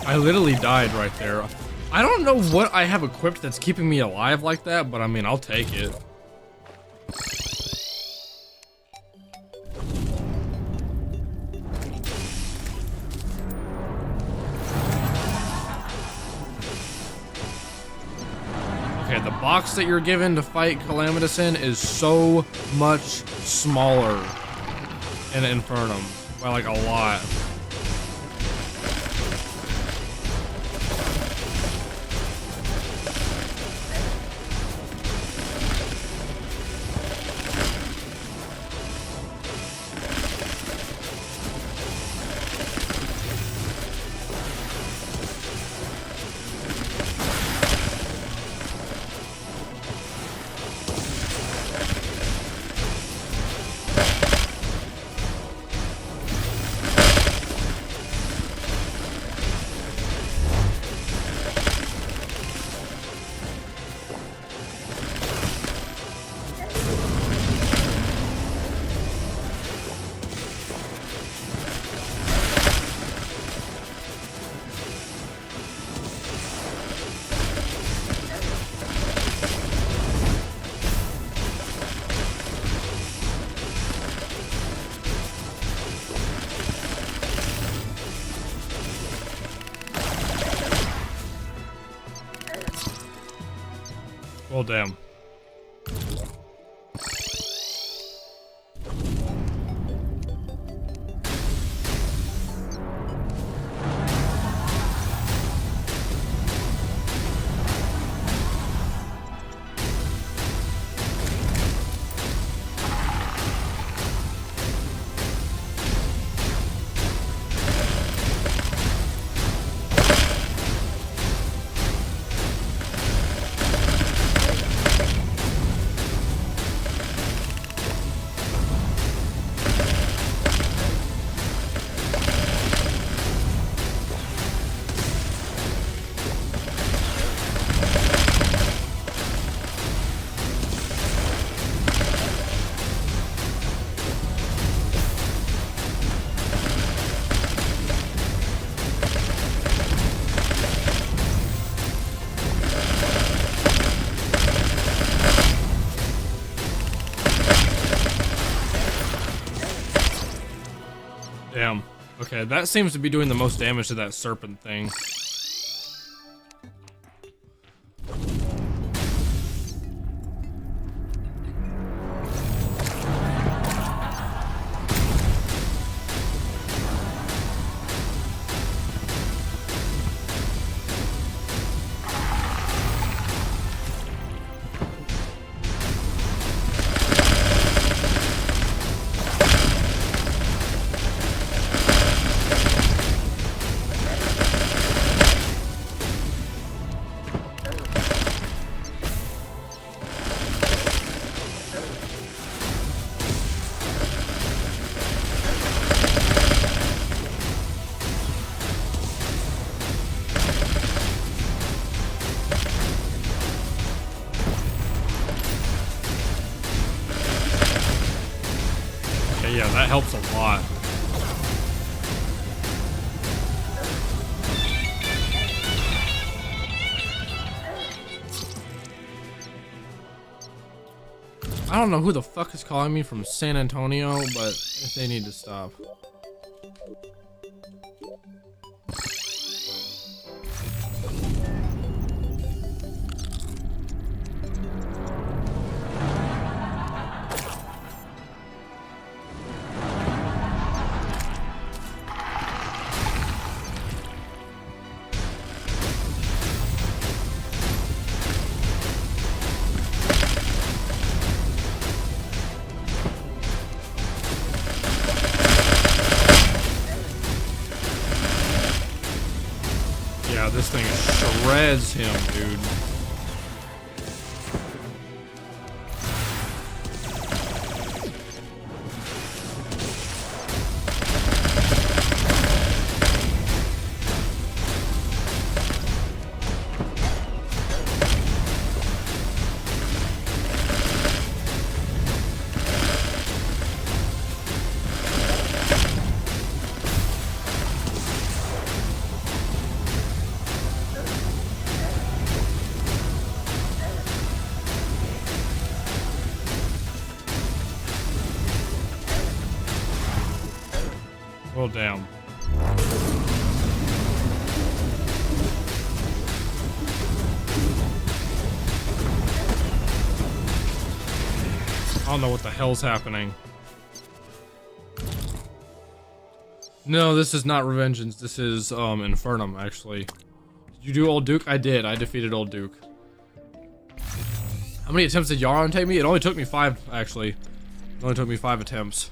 I literally died right there. I don't know what I have equipped that's keeping me alive like that, but I mean, I'll take it. Okay, the box that you're given to fight Calamitous in is so much smaller in INFERNUM by like a lot. Well, damn. Damn. Okay, that seems to be doing the most damage to that serpent thing. Yeah, that helps a lot. I don't know who the fuck is calling me from San Antonio, but if they need to stop. Yeah, this thing shreds him, dude. Well, damn. I don't know what the hell's happening. No, this is not Revengeance. This is, Infernum, actually. Did you do Old Duke? I did. I defeated Old Duke. How many attempts did Yaron take me? It only took me 5, actually. It only took me 5 attempts.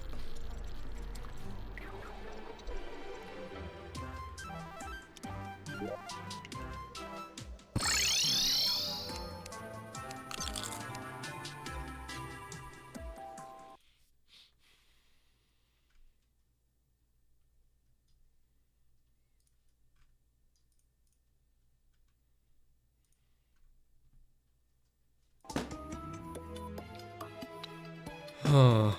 Huh.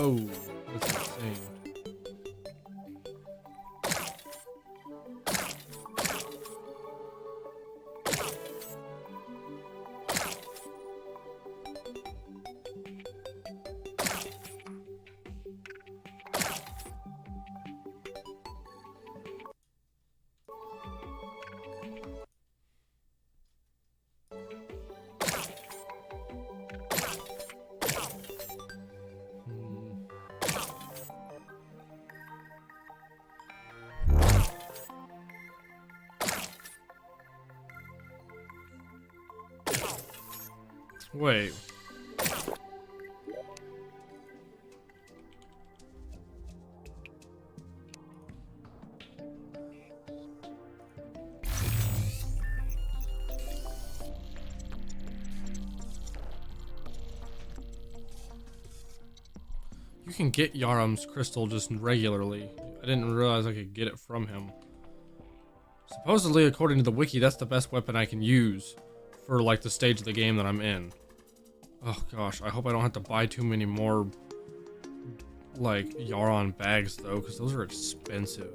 Whoa, that's insane. Wait. You can get Yarum's crystal just regularly. I didn't realize I could get it from him. Supposedly, according to the wiki, that's the best weapon I can use for like the stage of the game that I'm in. Oh gosh, I hope I don't have to buy too many more like Yaron bags though, because those are expensive.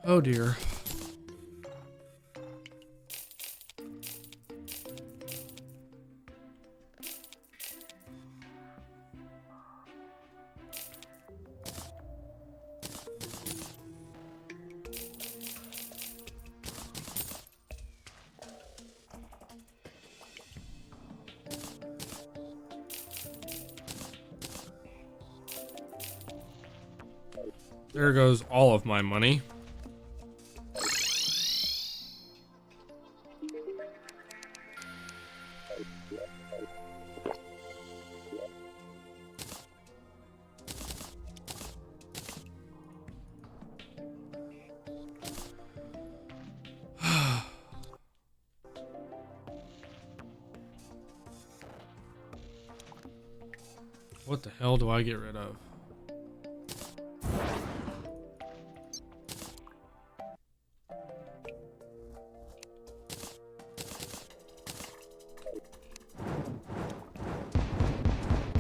Oh dear. There goes all of my money. What the hell do I get rid of?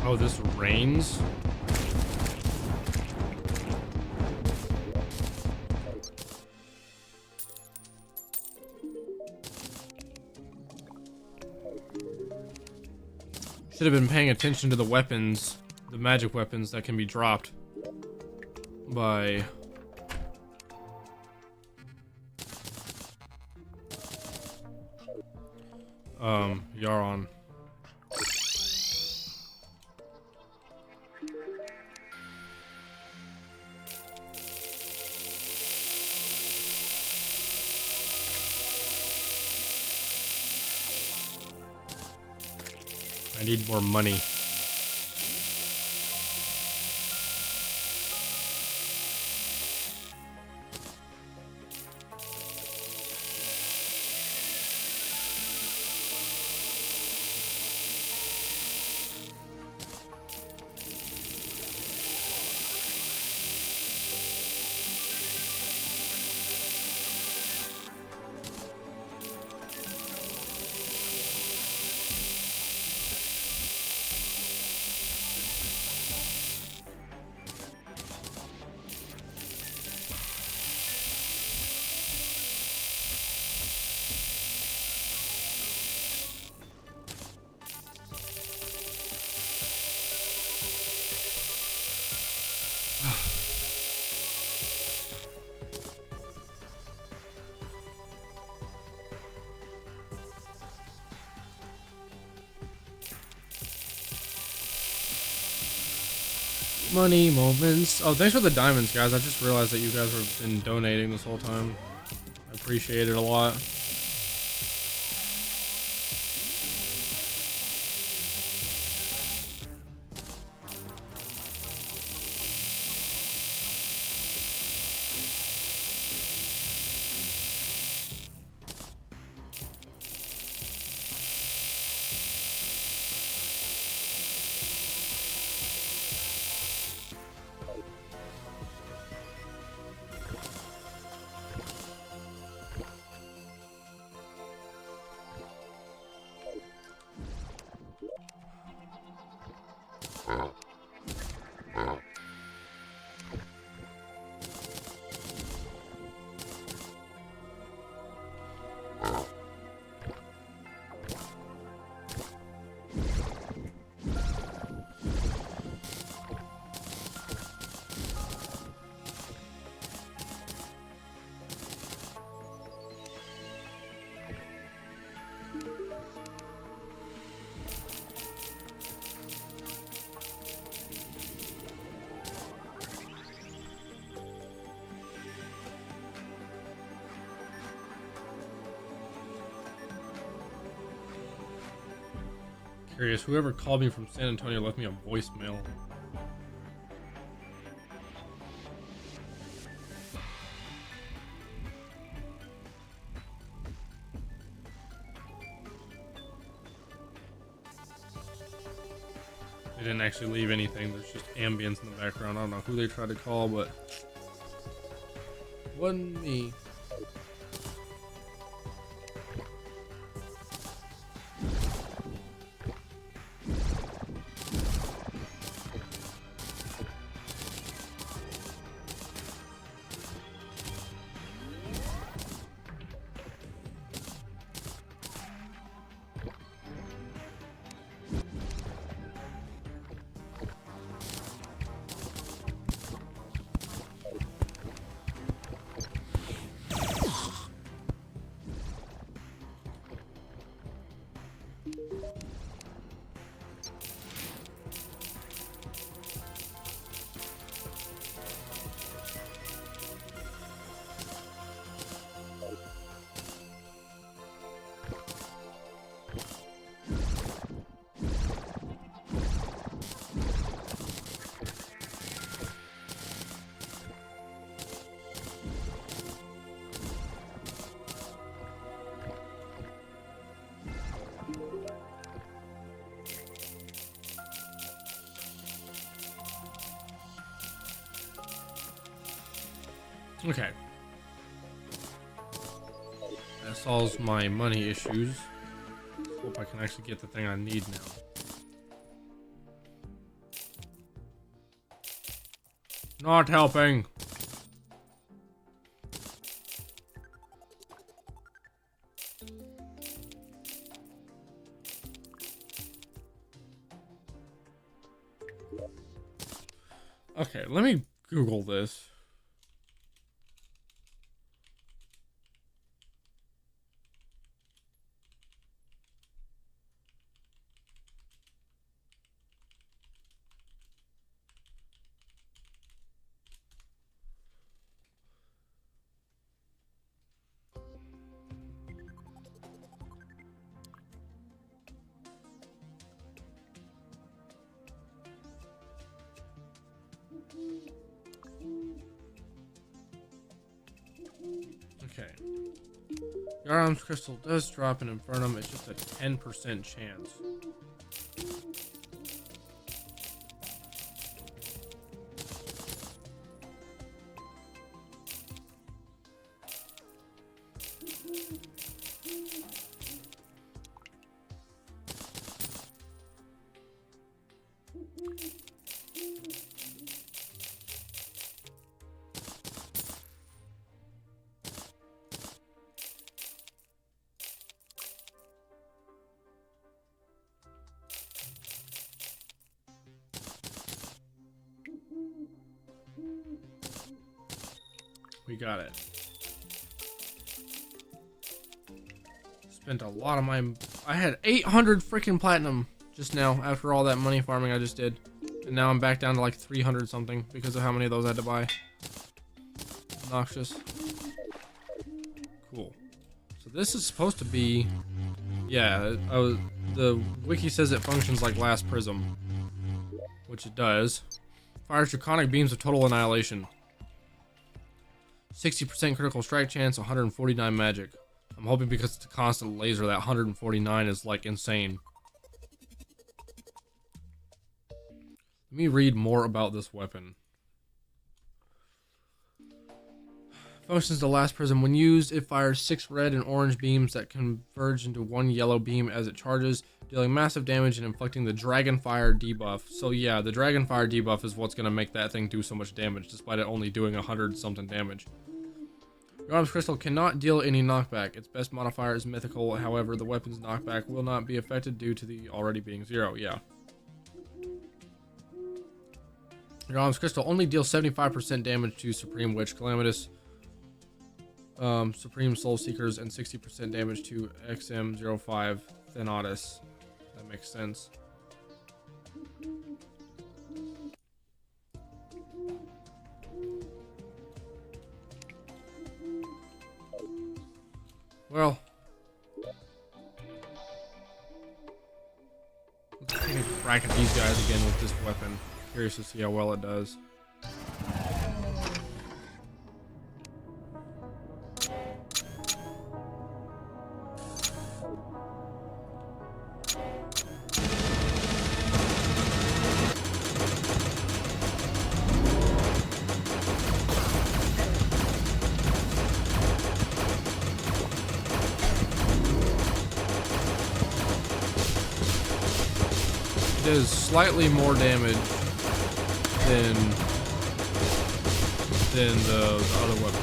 Oh, this rains? Should have been paying attention to the weapons, the magic weapons that can be dropped by Yaron. I need more money. Money moments. Oh, thanks for the diamonds, guys. I just realized that you guys have been donating this whole time. I appreciate it a lot. curious. Whoever called me from San Antonio left me a voicemail. They didn't actually leave anything. There's just ambience in the background. I don't know who they tried to call, but wasn't me. Okay. That solves my money issues. Hope I can actually get the thing I need now. Not helping. Okay, let me Google this. Okay. Your arms crystal does drop in Infernum. It's just a 10% chance. We got it. Spent a lot of my... I had 800 freaking platinum just now after all that money farming I just did. And now I'm back down to like 300 something because of how many of those I had to buy. Noxious. Cool. So this is supposed to be... Yeah, the wiki says it functions like Last Prism. Which it does. Fires draconic beams of total annihilation. 60% critical strike chance, 149 magic. I'm hoping because it's a constant laser that 149 is like insane. Let me read more about this weapon. Functions the Last Prism. When used, it fires 6 red and orange beams that converge into 1 yellow beam as it charges, dealing massive damage and inflicting the Dragonfire debuff. So yeah, the Dragonfire debuff is what's going to make that thing do so much damage, despite it only doing 100 something damage. Your arms crystal cannot deal any knockback. Its best modifier is mythical, however, the weapon's knockback will not be affected due to the already being 0. Yeah. Your arms crystal only deals 75% damage to Supreme Witch, Calamitous, Supreme Soul Seekers, and 60% damage to XM05 Thanatos. That makes sense. Well, whack at these guys again with this weapon. Curious to see how well it does. Does slightly more damage than the other weapon.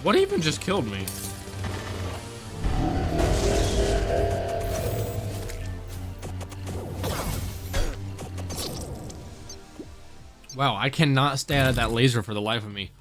What even just killed me? Wow, I cannot stay out of that laser for the life of me.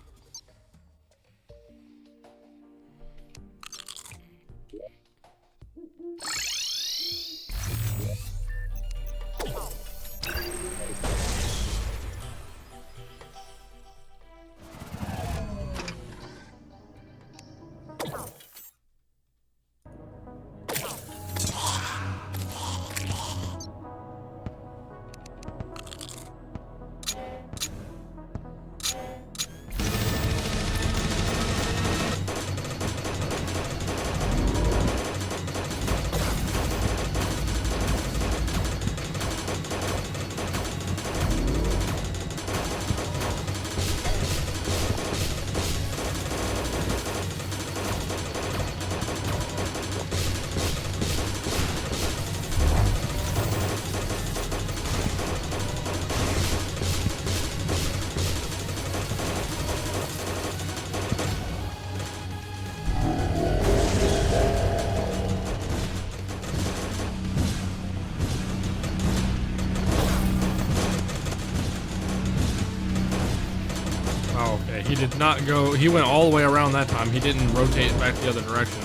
Okay, he did not go, he went all the way around that time. He didn't rotate back the other direction.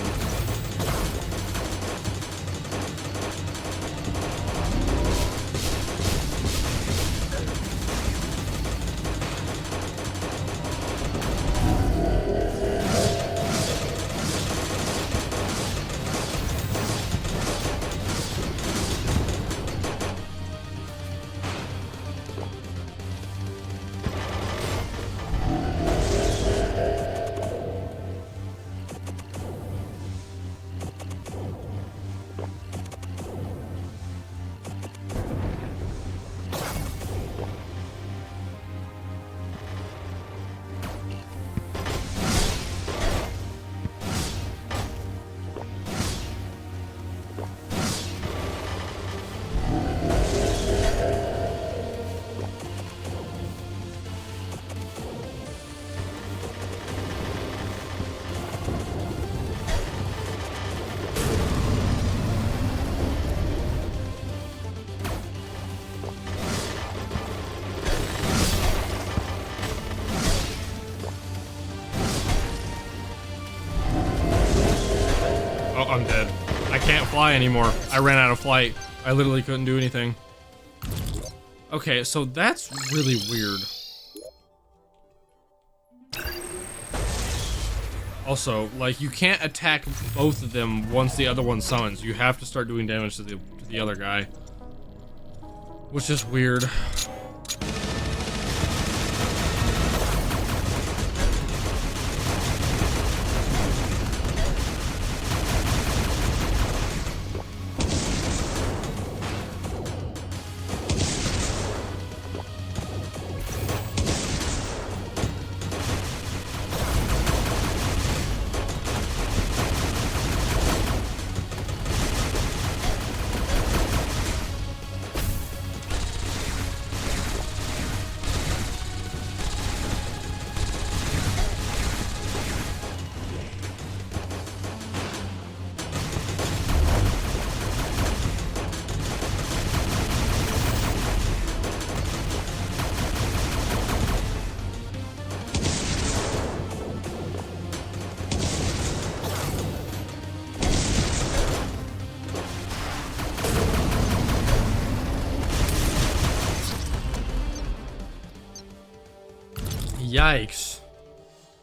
Oh, I'm dead. I can't fly anymore. I ran out of flight. I literally couldn't do anything. Okay, so that's really weird. Also, like, you can't attack both of them once the other one summons. You have to start doing damage to the other guy. Which is weird. Yikes.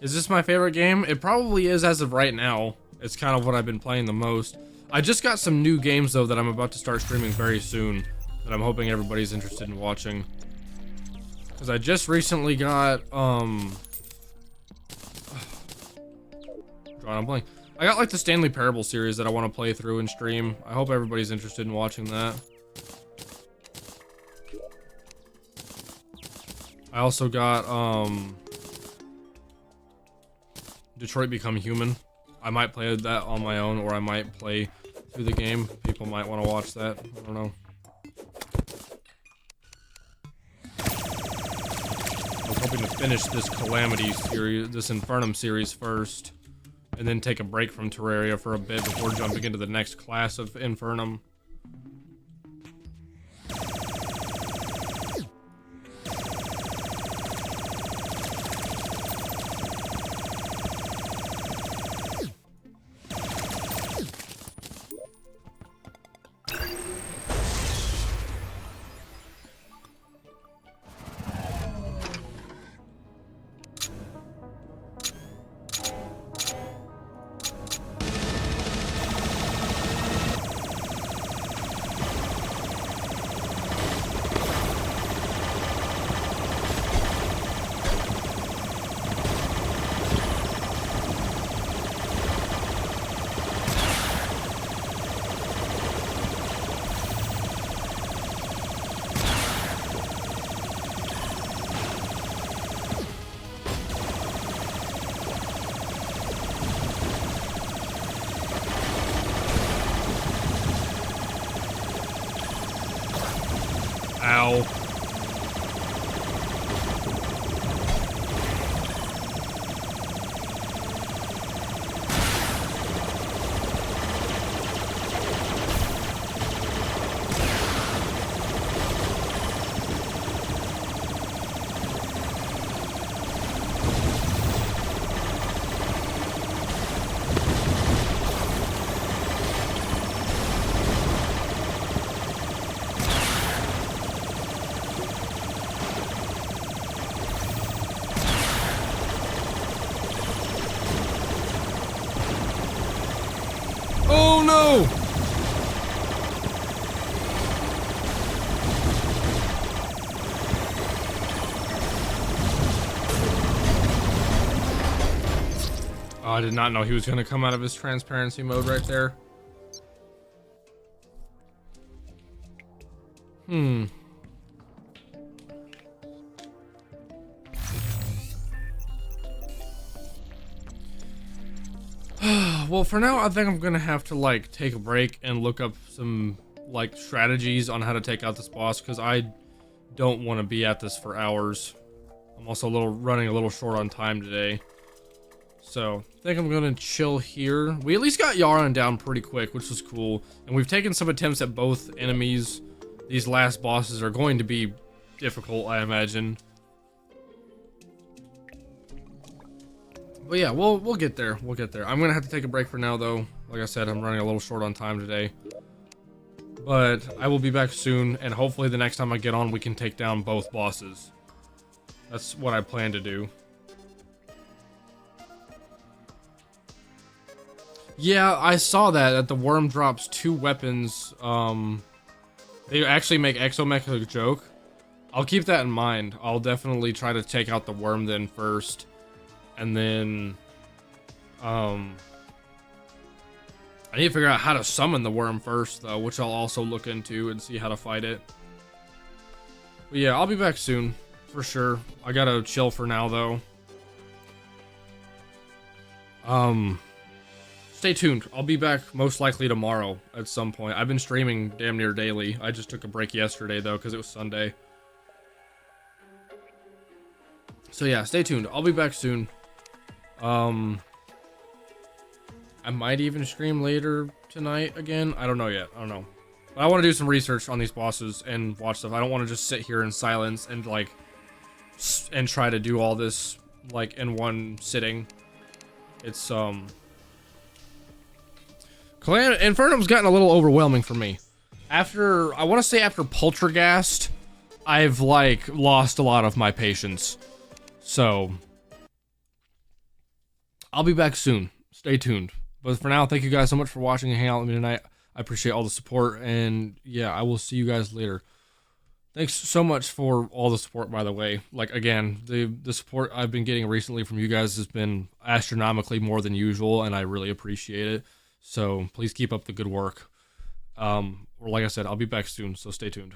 Is this my favorite game? It probably is as of right now. It's kind of what I've been playing the most. I just got some new games though that I'm about to start streaming very soon that I'm hoping everybody's interested in watching. Cause I just recently got drawing a blank. I got like the Stanley Parable series that I want to play through and stream. I hope everybody's interested in watching that. I also got Detroit Become Human. I might play that on my own, or I might play through the game. People might want to watch that. I don't know. I was hoping to finish this Calamity series, this INFERNUM series first, and then take a break from Terraria for a bit before jumping into the next class of INFERNUM. Ow. Oh no! Oh, I did not know he was going to come out of his transparency mode right there. Well, for now, I think I'm gonna have to, like, take a break and look up some, like, strategies on how to take out this boss, because I don't want to be at this for hours. I'm also running a little short on time today. So, I think I'm gonna chill here. We at least got Yaron down pretty quick, which was cool. And we've taken some attempts at both enemies. These last bosses are going to be difficult, I imagine. But yeah, we'll get there. We'll get there. I'm gonna have to take a break for now, though. Like I said, I'm running a little short on time today. But I will be back soon, and hopefully the next time I get on, we can take down both bosses. That's what I plan to do. Yeah, I saw that the worm drops 2 weapons. They actually make Exomech a joke. I'll keep that in mind. I'll definitely try to take out the worm then first. And then, I need to figure out how to summon the worm first, though, which I'll also look into and see how to fight it. But yeah, I'll be back soon, for sure. I gotta chill for now, though. Stay tuned. I'll be back most likely tomorrow at some point. I've been streaming damn near daily. I just took a break yesterday, though, because it was Sunday. So yeah, stay tuned. I'll be back soon. I might even stream later tonight again. I don't know yet. I don't know. But I want to do some research on these bosses and watch stuff. I don't want to just sit here in silence and like and try to do all this like in one sitting. It's Infernum's gotten a little overwhelming for me. After I want to say after Poltergeist, I've like lost a lot of my patience. So I'll be back soon. Stay tuned. But for now, thank you guys so much for watching and hanging out with me tonight. I appreciate all the support, and yeah, I will see you guys later. Thanks so much for all the support, by the way. Like, again, the support I've been getting recently from you guys has been astronomically more than usual, and I really appreciate it. So please keep up the good work. Or like I said, I'll be back soon, so stay tuned.